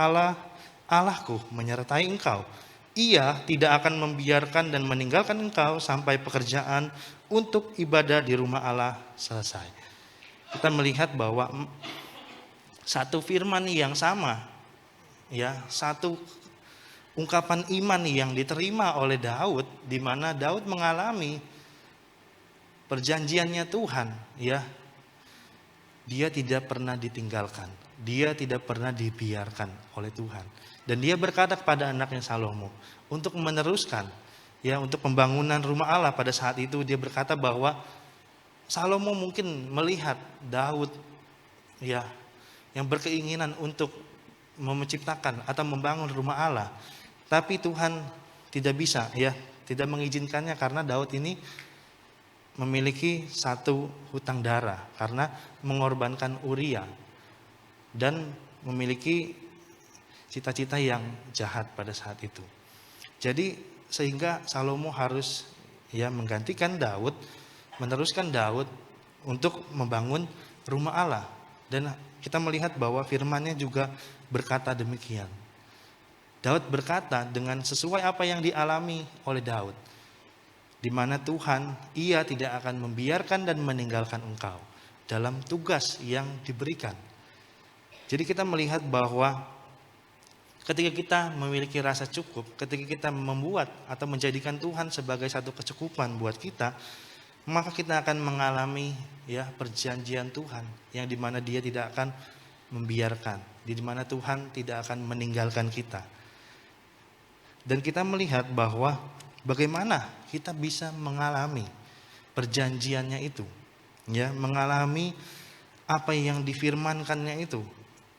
Allahku menyertai engkau. Ia tidak akan membiarkan dan meninggalkan engkau sampai pekerjaan untuk ibadah di rumah Allah selesai. Kita melihat bahwa satu firman yang sama, ya, satu ungkapan iman yang diterima oleh Daud, di mana Daud mengalami perjanjiannya Tuhan, ya. Dia tidak pernah ditinggalkan, dia tidak pernah dibiarkan oleh Tuhan. Dan dia berkata kepada anaknya Salomo untuk meneruskan, ya, untuk pembangunan rumah Allah. Pada saat itu dia berkata bahwa Salomo mungkin melihat Daud, ya, yang berkeinginan untuk menciptakan atau membangun rumah Allah. Tapi Tuhan tidak bisa, ya, tidak mengizinkannya karena Daud ini memiliki satu hutang darah karena mengorbankan Uria dan memiliki cita-cita yang jahat pada saat itu. Jadi sehingga Salomo harus, ya, menggantikan Daud, meneruskan Daud untuk membangun rumah Allah. Dan kita melihat bahwa firman-Nya juga berkata demikian. Daud berkata dengan sesuai apa yang dialami oleh Daud, di mana Tuhan, Ia tidak akan membiarkan dan meninggalkan engkau dalam tugas yang diberikan. Jadi kita melihat bahwa ketika kita memiliki rasa cukup, ketika kita membuat atau menjadikan Tuhan sebagai satu kecukupan buat kita, maka kita akan mengalami, ya, perjanjian Tuhan yang di mana Dia tidak akan membiarkan, di mana Tuhan tidak akan meninggalkan kita. Dan kita melihat bahwa bagaimana kita bisa mengalami perjanjiannya itu, ya, mengalami apa yang difirmankannya itu,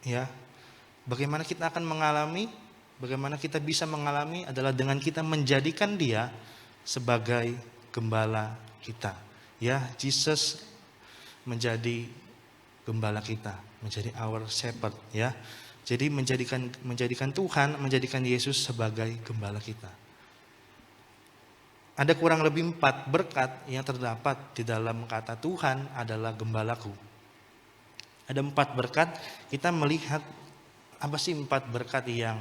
ya. Bagaimana kita akan mengalami, bagaimana kita bisa mengalami adalah dengan kita menjadikan Dia sebagai gembala kita, ya. Jesus menjadi gembala kita, menjadi our shepherd, ya. Jadi menjadikan Tuhan, menjadikan Yesus sebagai gembala kita. Ada kurang lebih 4 berkat yang terdapat di dalam kata Tuhan adalah gembalaku. Ada 4 berkat, kita melihat apa sih 4 berkat yang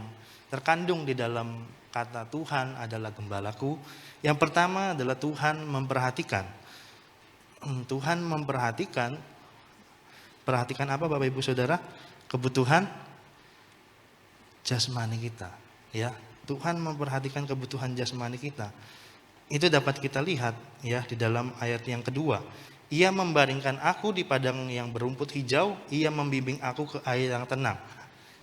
terkandung di dalam kata Tuhan adalah gembalaku. Yang pertama adalah Tuhan memperhatikan. Tuhan memperhatikan, perhatikan apa Bapak Ibu Saudara? Kebutuhan jasmani kita, ya. Tuhan memperhatikan kebutuhan jasmani kita. Itu dapat kita lihat, ya, di dalam ayat yang kedua. Ia membaringkan aku di padang yang berumput hijau, Ia membimbing aku ke air yang tenang.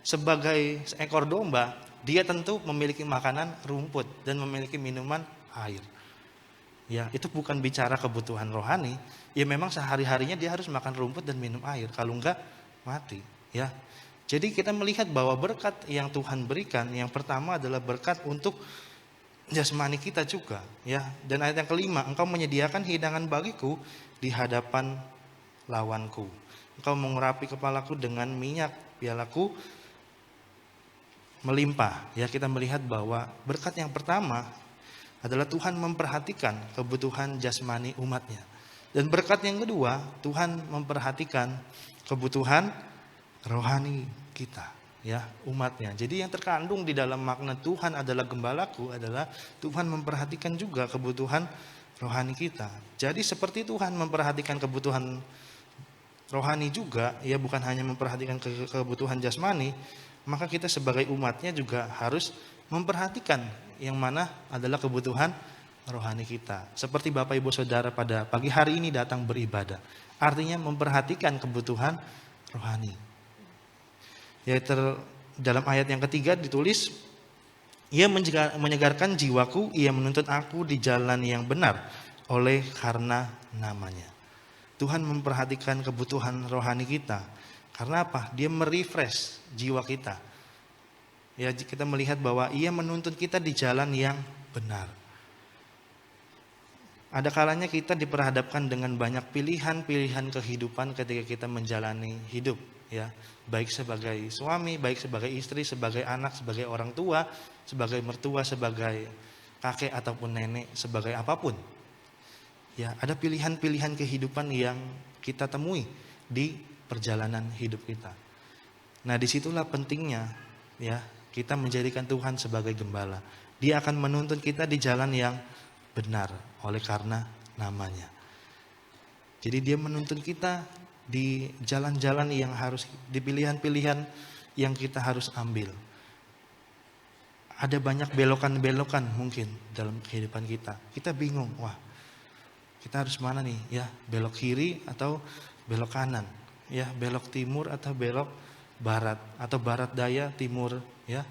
Sebagai seekor domba, dia tentu memiliki makanan rumput dan memiliki minuman air. Ya, itu bukan bicara kebutuhan rohani. Ya, memang sehari-harinya dia harus makan rumput dan minum air. Kalau enggak, mati, ya. Jadi kita melihat bahwa berkat yang Tuhan berikan, yang pertama adalah berkat untuk jasmani kita juga, ya. Dan ayat yang kelima, engkau menyediakan hidangan bagiku di hadapan lawanku. Engkau mengurapi kepalaku dengan minyak, pialaku melimpah. Ya, kita melihat bahwa berkat yang pertama adalah Tuhan memperhatikan kebutuhan jasmani umatnya. Dan berkat yang kedua, Tuhan memperhatikan kebutuhan rohani kita, ya, umatnya. Jadi yang terkandung di dalam makna Tuhan adalah gembalaku adalah Tuhan memperhatikan juga kebutuhan rohani kita. Jadi seperti Tuhan memperhatikan kebutuhan rohani juga, ya, bukan hanya memperhatikan kebutuhan jasmani, maka kita sebagai umatnya juga harus memperhatikan yang mana adalah kebutuhan rohani kita. Seperti Bapak Ibu Saudara pada pagi hari ini datang beribadah, artinya memperhatikan kebutuhan rohani. Yaitu dalam ayat yang ketiga ditulis, Ia menyegarkan jiwaku, Ia menuntut aku di jalan yang benar oleh karena namanya. Tuhan memperhatikan kebutuhan rohani kita. Karena apa? Dia merefresh jiwa kita. Ya, kita melihat bahwa Ia menuntun kita di jalan yang benar. Ada kalanya kita diperhadapkan dengan banyak pilihan-pilihan kehidupan ketika kita menjalani hidup, ya. Baik sebagai suami, baik sebagai istri, sebagai anak, sebagai orang tua, sebagai mertua, sebagai kakek ataupun nenek, sebagai apapun. Ya, ada pilihan-pilihan kehidupan yang kita temui di perjalanan hidup kita. Nah, disitulah pentingnya, ya, kita menjadikan Tuhan sebagai gembala. Dia akan menuntun kita di jalan yang benar oleh karena namanya. Jadi dia menuntun kita di jalan-jalan yang harus, di pilihan-pilihan yang kita harus ambil. Ada banyak belokan-belokan mungkin dalam kehidupan kita. Kita bingung, wah kita harus mana nih, ya, belok kiri atau belok kanan, ya, belok timur atau belok barat, atau barat daya, timur, ya,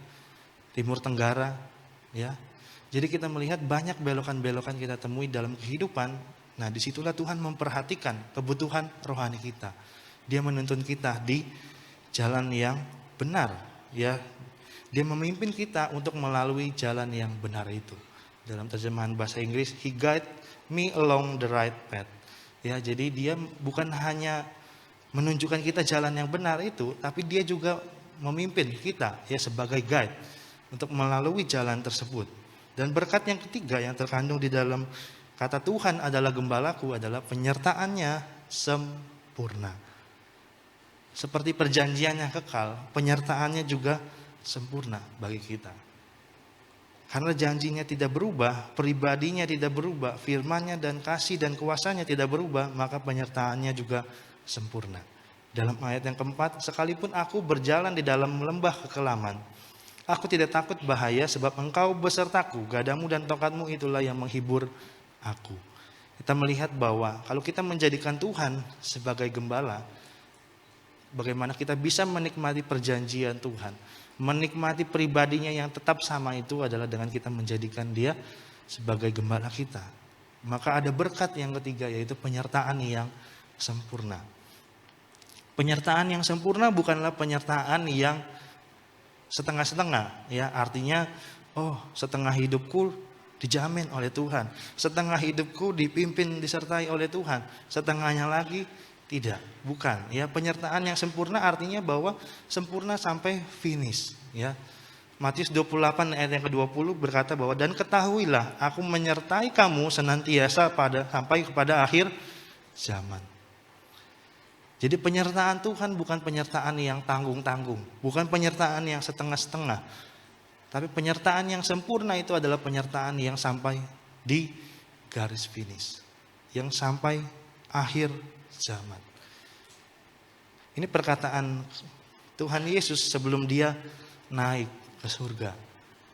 timur tenggara, ya. Jadi kita melihat banyak belokan-belokan kita temui dalam kehidupan. Nah, disitulah Tuhan memperhatikan kebutuhan rohani kita. Dia menuntun kita di jalan yang benar, ya. Dia memimpin kita untuk melalui jalan yang benar itu. Dalam terjemahan bahasa Inggris, He guide me along the right path. Ya, jadi dia bukan hanya menunjukkan kita jalan yang benar itu, tapi dia juga memimpin kita, ya, sebagai guide untuk melalui jalan tersebut. Dan berkat yang ketiga yang terkandung di dalam kata Tuhan adalah gembalaku adalah penyertaannya sempurna. Seperti perjanjiannya kekal, penyertaannya juga sempurna bagi kita. Karena janjinya tidak berubah, pribadinya tidak berubah, firman-Nya dan kasih dan kuasanya tidak berubah, maka penyertaannya juga sempurna. Dalam ayat yang keempat, sekalipun aku berjalan di dalam lembah kekelaman, aku tidak takut bahaya sebab engkau besertaku, gadamu dan tongkatmu itulah yang menghibur aku. Kita melihat bahwa kalau kita menjadikan Tuhan sebagai gembala, bagaimana kita bisa menikmati perjanjian Tuhan, menikmati pribadinya yang tetap sama itu adalah dengan kita menjadikan Dia sebagai gembala kita. Maka ada berkat yang ketiga, yaitu penyertaan yang sempurna. Penyertaan yang sempurna bukanlah penyertaan yang setengah-setengah, ya, artinya setengah hidupku dijamin oleh Tuhan, setengah hidupku dipimpin disertai oleh Tuhan, setengahnya lagi tidak, bukan, ya. Penyertaan yang sempurna artinya bahwa sempurna sampai finish, ya. Matius 28 ayat yang ke-20 berkata bahwa dan ketahuilah aku menyertai kamu senantiasa sampai kepada akhir zaman. Jadi penyertaan Tuhan bukan penyertaan yang tanggung-tanggung, bukan penyertaan yang setengah-setengah. Tapi penyertaan yang sempurna itu adalah penyertaan yang sampai di garis finish, yang sampai akhir zaman. Ini perkataan Tuhan Yesus sebelum Dia naik ke surga.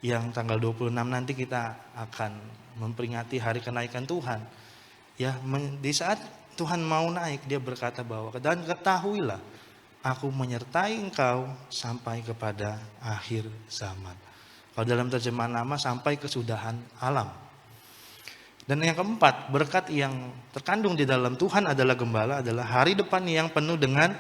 Yang tanggal 26 nanti kita akan memperingati hari kenaikan Tuhan. Ya, di saat Tuhan mau naik, Dia berkata bahwa dan ketahuilah aku menyertai engkau sampai kepada akhir zaman. Kalau dalam terjemahan lama sampai kesudahan alam. Dan yang keempat, berkat yang terkandung di dalam Tuhan adalah gembala adalah hari depan yang penuh dengan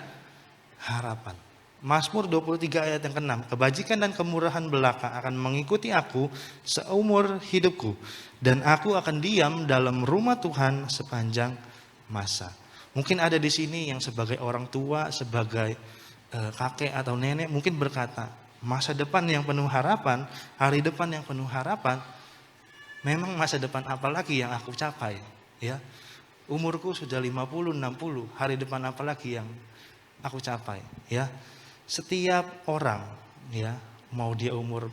harapan. Mazmur 23 ayat yang ke-6, kebajikan dan kemurahan belaka akan mengikuti aku seumur hidupku, dan aku akan diam dalam rumah Tuhan sepanjang masa. Mungkin ada di sini yang sebagai orang tua, sebagai kakek atau nenek mungkin berkata, masa depan yang penuh harapan, hari depan yang penuh harapan, memang masa depan apa lagi yang aku capai, ya? Umurku sudah 50, 60, hari depan apa lagi yang aku capai, ya? Setiap orang, ya, mau dia umur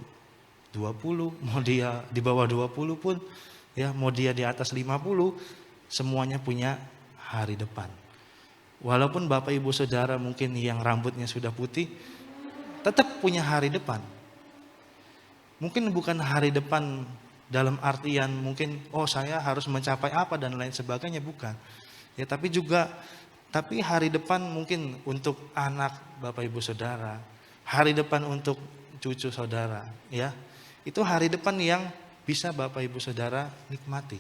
20, mau dia di bawah 20 pun, ya, mau dia di atas 50, semuanya punya hari depan. Walaupun Bapak Ibu Saudara mungkin yang rambutnya sudah putih, tetap punya hari depan. Mungkin bukan hari depan dalam artian mungkin saya harus mencapai apa dan lain sebagainya, bukan. Ya, tapi hari depan mungkin untuk anak Bapak Ibu Saudara, hari depan untuk cucu saudara, ya. Itu hari depan yang bisa Bapak Ibu Saudara nikmati.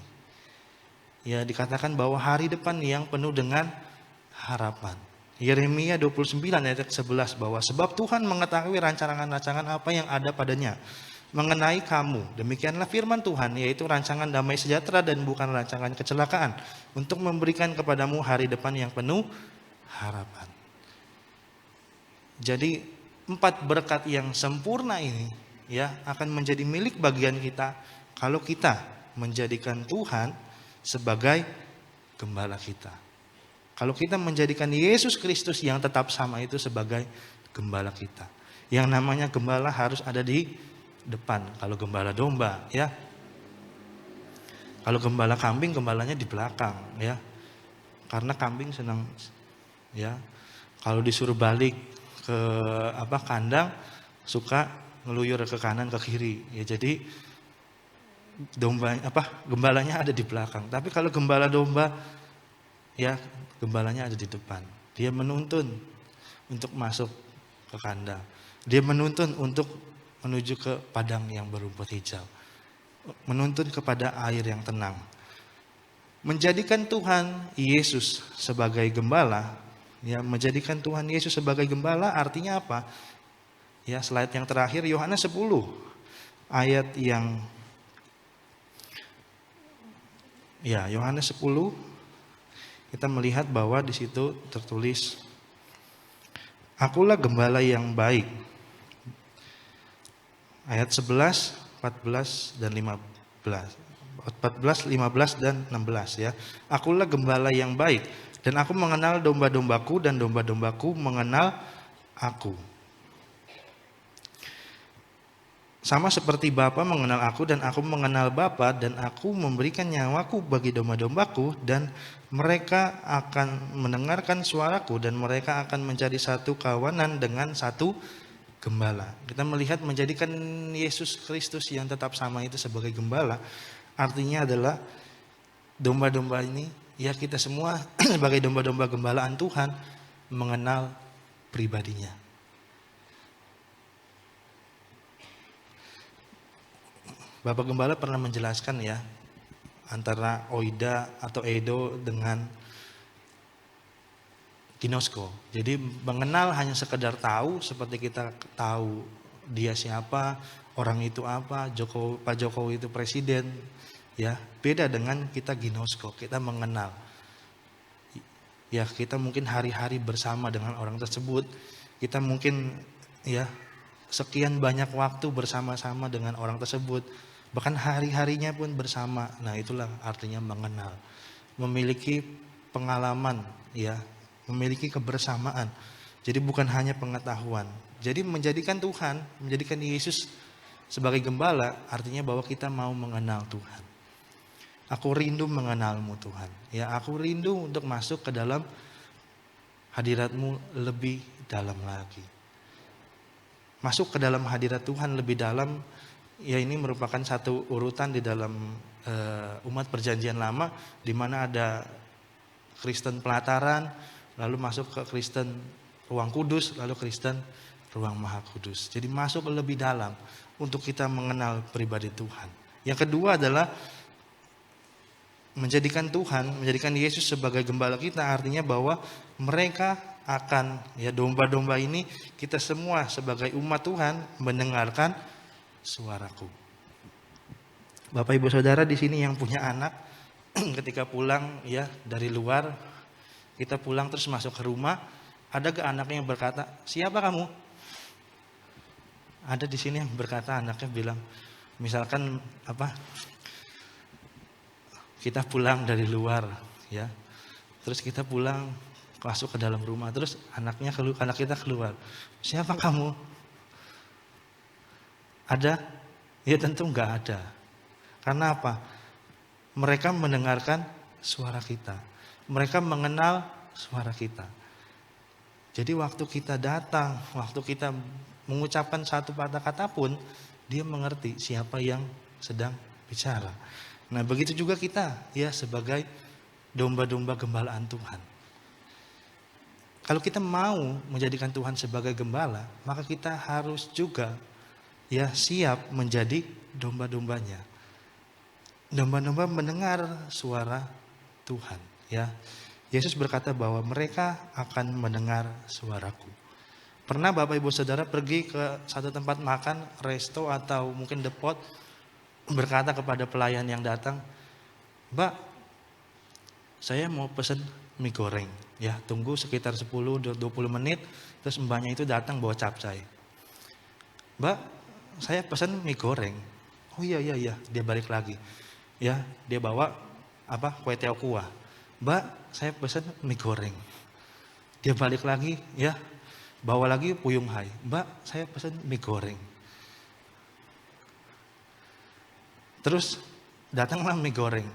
ya dikatakan bahwa hari depan yang penuh dengan harapan. Yeremia 29 ayat 11 bahwa sebab Tuhan mengetahui rancangan-rancangan apa yang ada padanya mengenai kamu. Demikianlah firman Tuhan, yaitu rancangan damai sejahtera dan bukan rancangan kecelakaan, untuk memberikan kepadamu hari depan yang penuh harapan. Jadi 4 berkat yang sempurna ini ya akan menjadi milik bagian kita kalau kita menjadikan Tuhan sebagai gembala kita. Kalau kita menjadikan Yesus Kristus yang tetap sama itu sebagai gembala kita. Yang namanya gembala harus ada di depan. Kalau gembala domba ya. Kalau gembala kambing, gembalanya di belakang ya. Karena kambing senang ya. Kalau disuruh balik ke kandang suka ngeluyur ke kanan ke kiri ya. Jadi gembalanya ada di belakang. Tapi kalau gembala domba ya gembalanya ada di depan. Dia menuntun untuk masuk ke kandang. Dia menuntun untuk menuju ke padang yang berumput hijau. Menuntun kepada air yang tenang. Menjadikan Tuhan Yesus sebagai gembala, ya, menjadikan Tuhan Yesus sebagai gembala artinya apa? Ya, slide yang terakhir Yohanes 10 ayat yang Yohanes 10 kita melihat bahwa di situ tertulis, Akulah gembala yang baik. Ayat 11, 14 dan 15. 14, 15 dan 16 ya. Akulah gembala yang baik dan aku mengenal domba-dombaku dan domba-dombaku mengenal aku. Sama seperti Bapa mengenal aku dan aku mengenal Bapa, dan aku memberikan nyawaku bagi domba-dombaku, dan mereka akan mendengarkan suaraku, dan mereka akan menjadi satu kawanan dengan satu gembala. Kita melihat menjadikan Yesus Kristus yang tetap sama itu sebagai gembala, artinya adalah domba-domba ini, ya kita semua sebagai domba-domba gembalaan Tuhan mengenal pribadinya. Bapak Gembala pernah menjelaskan ya antara Oida atau Edo dengan Ginosko. Jadi mengenal hanya sekedar tahu, seperti kita tahu dia siapa, orang itu apa, Pak Jokowi itu presiden, ya beda dengan kita Ginosko, kita mengenal. Ya kita mungkin hari-hari bersama dengan orang tersebut, kita mungkin ya sekian banyak waktu bersama-sama dengan orang tersebut. Bahkan hari-harinya pun bersama. Nah itulah artinya mengenal. Memiliki pengalaman ya. Memiliki kebersamaan. Jadi bukan hanya pengetahuan. Jadi menjadikan Tuhan, menjadikan Yesus sebagai gembala artinya bahwa kita mau mengenal Tuhan. Aku rindu mengenalmu Tuhan. Ya, aku rindu untuk masuk ke dalam hadirat-Mu lebih dalam lagi. Masuk ke dalam hadirat Tuhan lebih dalam. Ya ini merupakan satu urutan di dalam umat perjanjian lama, di mana ada Kristen pelataran, lalu masuk ke Kristen ruang kudus, lalu Kristen ruang maha kudus. Jadi masuk lebih dalam untuk kita mengenal pribadi Tuhan. Yang kedua adalah menjadikan Tuhan, menjadikan Yesus sebagai gembala kita, artinya bahwa mereka akan, ya domba-domba ini, kita semua sebagai umat Tuhan mendengarkan suaraku. Bapak Ibu Saudara di sini yang punya anak, ketika pulang ya dari luar, kita pulang terus masuk ke rumah, ada ke anaknya yang berkata, siapa kamu? Ada di sini yang berkata, anaknya bilang, misalkan kita pulang dari luar, ya, terus kita pulang masuk ke dalam rumah, terus anak kita keluar, siapa kamu? Ada? Ya tentu enggak ada. Karena apa? Mereka mendengarkan suara kita. Mereka mengenal suara kita. Jadi waktu kita datang, waktu kita mengucapkan satu patah kata pun, dia mengerti siapa yang sedang bicara. Nah begitu juga kita ya sebagai domba-domba gembalaan Tuhan. Kalau kita mau menjadikan Tuhan sebagai gembala, maka kita harus juga ya siap menjadi domba-dombanya. Domba-domba mendengar suara Tuhan. Ya, Yesus berkata bahwa mereka akan mendengar suaraku. Pernah Bapak Ibu Saudara pergi ke satu tempat makan, resto atau mungkin depot, berkata kepada pelayan yang datang, "Mbak, saya mau pesen mie goreng." Ya, tunggu sekitar 10-20 menit, terus mbaknya itu datang bawa capcay. "Mbak, saya pesen mie goreng." "Oh iya, dia balik lagi. Ya, dia bawa kue tiaw kuah. "Mbak, saya pesen mie goreng." Dia balik lagi, ya, bawa lagi puyung hai. "Mbak, saya pesen mie goreng." Terus datanglah mie goreng.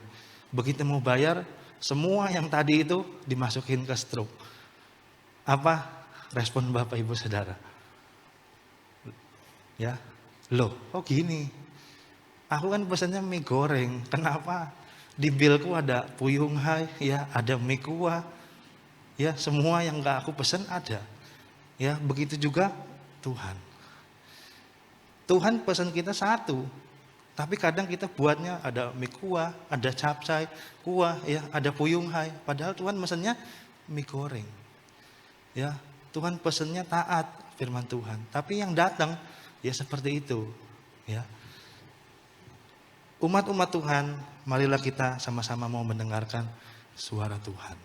Begitu mau bayar, semua yang tadi itu dimasukin ke struk. Apa respon Bapak Ibu Saudara? Ya, loh, kok gini? Aku kan pesannya mie goreng, kenapa di bilku ada puyung hai, ya, ada mie kuah, ya, semua yang gak aku pesan ada. Ya, begitu juga Tuhan. Tuhan pesan kita satu, tapi kadang kita buatnya ada mie kuah, ada capcay, kuah, ya, ada puyung hai. Padahal Tuhan pesannya mie goreng. Ya, Tuhan pesannya taat firman Tuhan. Tapi yang datang ya seperti itu. Ya, umat-umat Tuhan, marilah kita sama-sama mau mendengarkan suara Tuhan.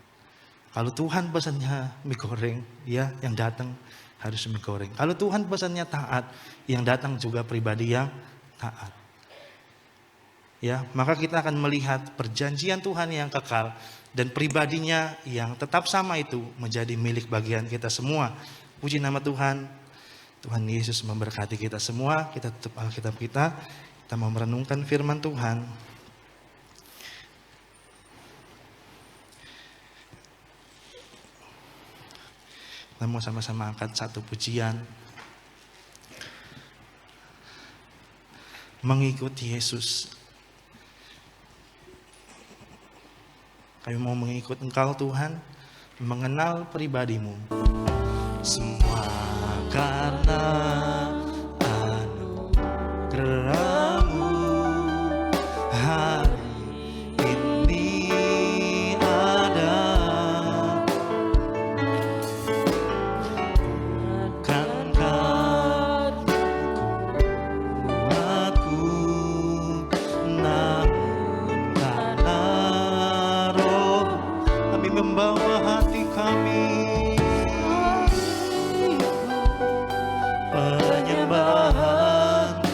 Kalau Tuhan pesannya mie goreng, ya, yang datang harus mie goreng. Kalau Tuhan pesannya taat, yang datang juga pribadi yang taat. Ya, maka kita akan melihat perjanjian Tuhan yang kekal dan pribadinya yang tetap sama itu menjadi milik bagian kita semua. Puji nama Tuhan. Tuhan Yesus memberkati kita semua. Kita tutup Alkitab kita. Kita mau merenungkan firman Tuhan. Kita mau sama-sama angkat satu pujian. Mengikuti Yesus. Kami mau mengikut Engkau Tuhan, mengenal pribadimu. Semua karena anugerah-Mu hari ini ada. Bukankah kuatku, namun karena Roh kami membawa hati kami penyembahanku,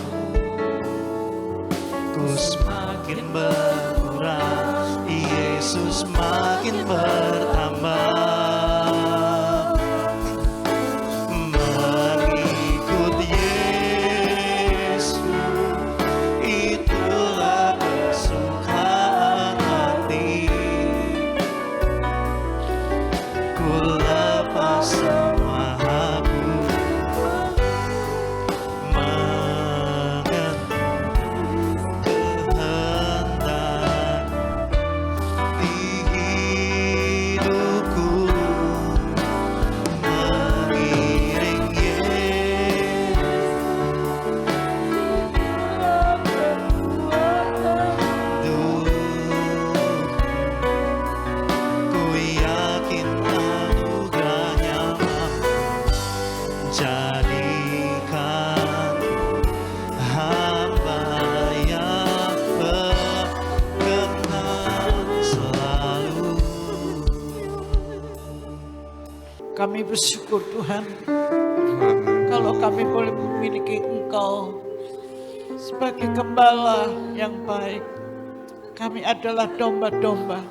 ku semakin berkurang, Yesus makin bertambah. Mengikut Yesus, itulah kesukaan hati. Ku lepas semua aku, kehendak di hidupku, mengiring Yesus. Ku yakin anugerahnya jadikan hamba yang berkenan selalu. Kami bersyukur Tuhan, kalau kami boleh memiliki Engkau sebagai gembala yang baik. Kami adalah domba-domba.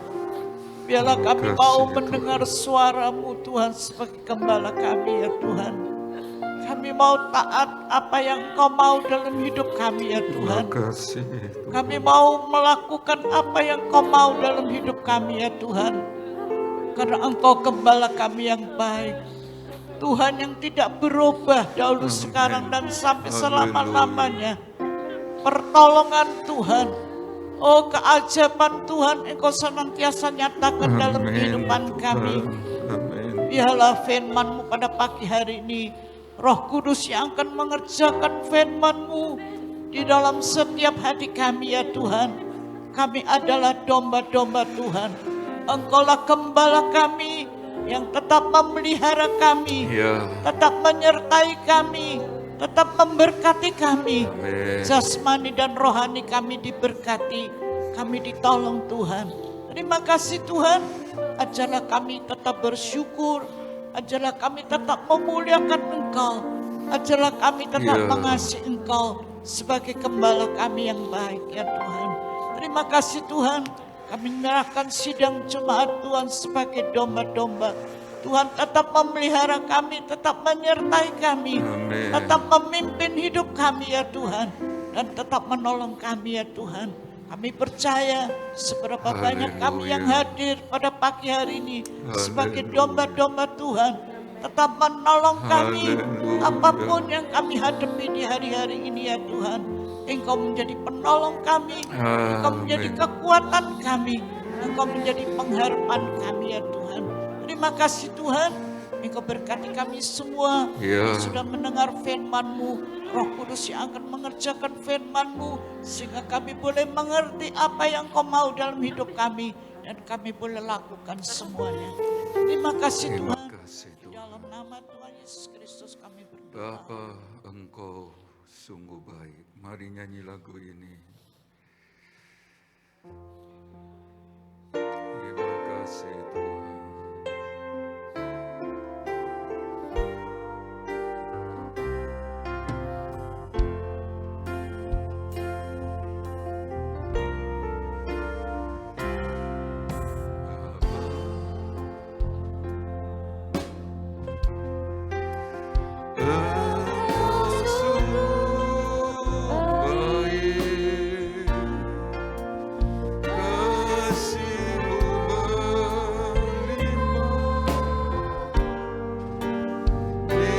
Biarlah kami mau mendengar suara-Mu Tuhan sebagai gembala kami ya Tuhan. Kami mau taat apa yang Engkau mau dalam hidup kami ya Tuhan. Kami mau melakukan apa yang Engkau mau dalam hidup kami ya Tuhan. Karena Engkau gembala kami yang baik. Tuhan yang tidak berubah dahulu, sekarang, dan sampai selama-lamanya. Pertolongan Tuhan, oh keajaiban Tuhan Engkau senantiasa nyatakan dalam kehidupan kami. Biarlah firman-Mu pada pagi hari ini, Roh Kudus yang akan mengerjakan firman-Mu di dalam setiap hati kami ya Tuhan. Kami adalah domba-domba Tuhan. Engkaulah gembala kami yang tetap memelihara kami, Ya. tetap menyertai kami, tetap memberkati kami. Amin. Jasmani dan rohani kami diberkati, kami ditolong Tuhan. Terima kasih Tuhan, ajarlah kami tetap bersyukur, ajarlah kami tetap memuliakan Engkau, ajarlah kami tetap Ya. mengasihi Engkau sebagai gembala kami yang baik ya Tuhan. Terima kasih Tuhan, kami menyerahkan sidang jemaat Tuhan sebagai domba-domba. Tuhan tetap memelihara kami, tetap menyertai kami, Amin. tetap memimpin hidup kami ya Tuhan, dan tetap menolong kami ya Tuhan. Kami percaya seberapa banyak kami yang hadir pada pagi hari ini sebagai domba-domba Tuhan, tetap menolong kami Haleluya. apapun yang kami hadapi di hari-hari ini ya Tuhan. Engkau menjadi penolong kami, Engkau menjadi Amin. kekuatan kami, Engkau menjadi pengharapan kami ya Tuhan. Terima kasih Tuhan, Engkau berkati kami semua Ya. yang sudah mendengar firman-Mu. Roh Kudus yang akan mengerjakan firman-Mu sehingga kami boleh mengerti apa yang Kau mau dalam hidup kami dan kami boleh lakukan semuanya. Terima kasih Terima Tuhan. kasih Di Tuhan. dalam nama Tuhan Yesus Kristus kami berdoa. Bapa, Engkau sungguh baik. Mari nyanyi lagu ini. Terima kasih Tuhan. Engkau sungguh baik, kasih-Mu melimpah di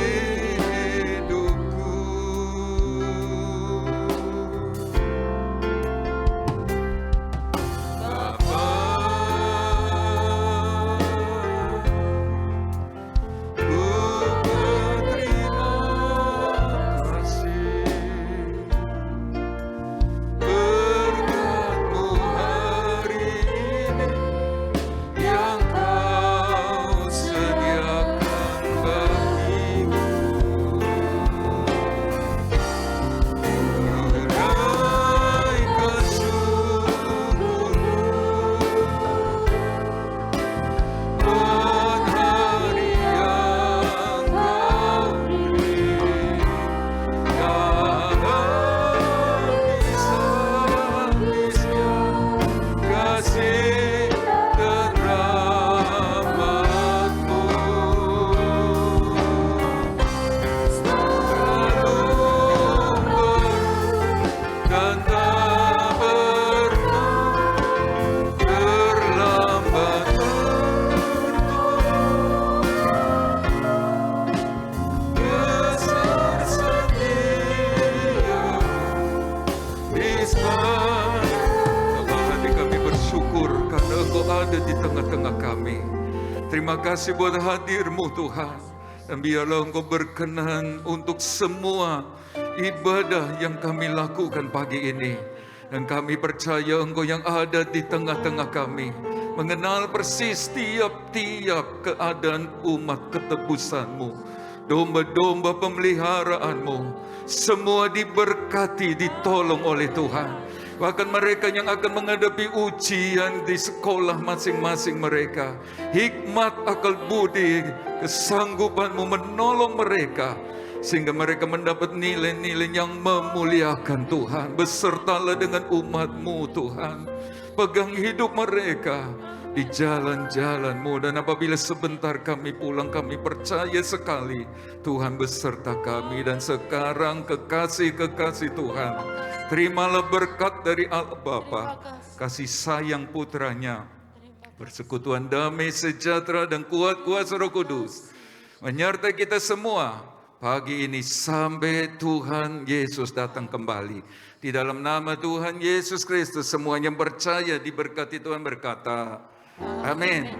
hidupku. Bapa, ku berterima kasih berkat-Mu hari ini yang Kau sediakan bagiku. Urai kesungguhan buat hari yang Kau beri, tak habis-habisnya kasih dan rahmat-Mu. Selalu baru dan tak pernah terlambat besar setia Isman. Dalam hati kami bersyukur karena Engkau ada di tengah-tengah kami. Terima kasih buat hadir-Mu Tuhan. Dan biarlah Engkau berkenan untuk semua ibadah yang kami lakukan pagi ini. Dan kami percaya Engkau yang ada di tengah-tengah kami, mengenal persis tiap-tiap keadaan umat ketebusan-Mu, domba-domba pemeliharaan-Mu, semua diberkati, ditolong oleh Tuhan. Bahkan mereka yang akan menghadapi ujian di sekolah masing-masing mereka, hikmat, akal budi, kesanggupan-Mu menolong mereka, sehingga mereka mendapat nilai-nilai yang memuliakan Tuhan. Besertalah dengan umat-Mu Tuhan, pegang hidup mereka di jalan-jalan-Mu. Dan apabila sebentar kami pulang, kami percaya sekali Tuhan beserta kami. Dan sekarang kekasih-kekasih Tuhan, terimalah berkat dari Allah Bapa, kasih sayang putranya, persekutuan damai sejahtera dan kuat kuasa Roh Kudus menyertai kita semua pagi ini sampai Tuhan Yesus datang kembali. Di dalam nama Tuhan Yesus Kristus, semua yang percaya diberkati Tuhan berkata, amin.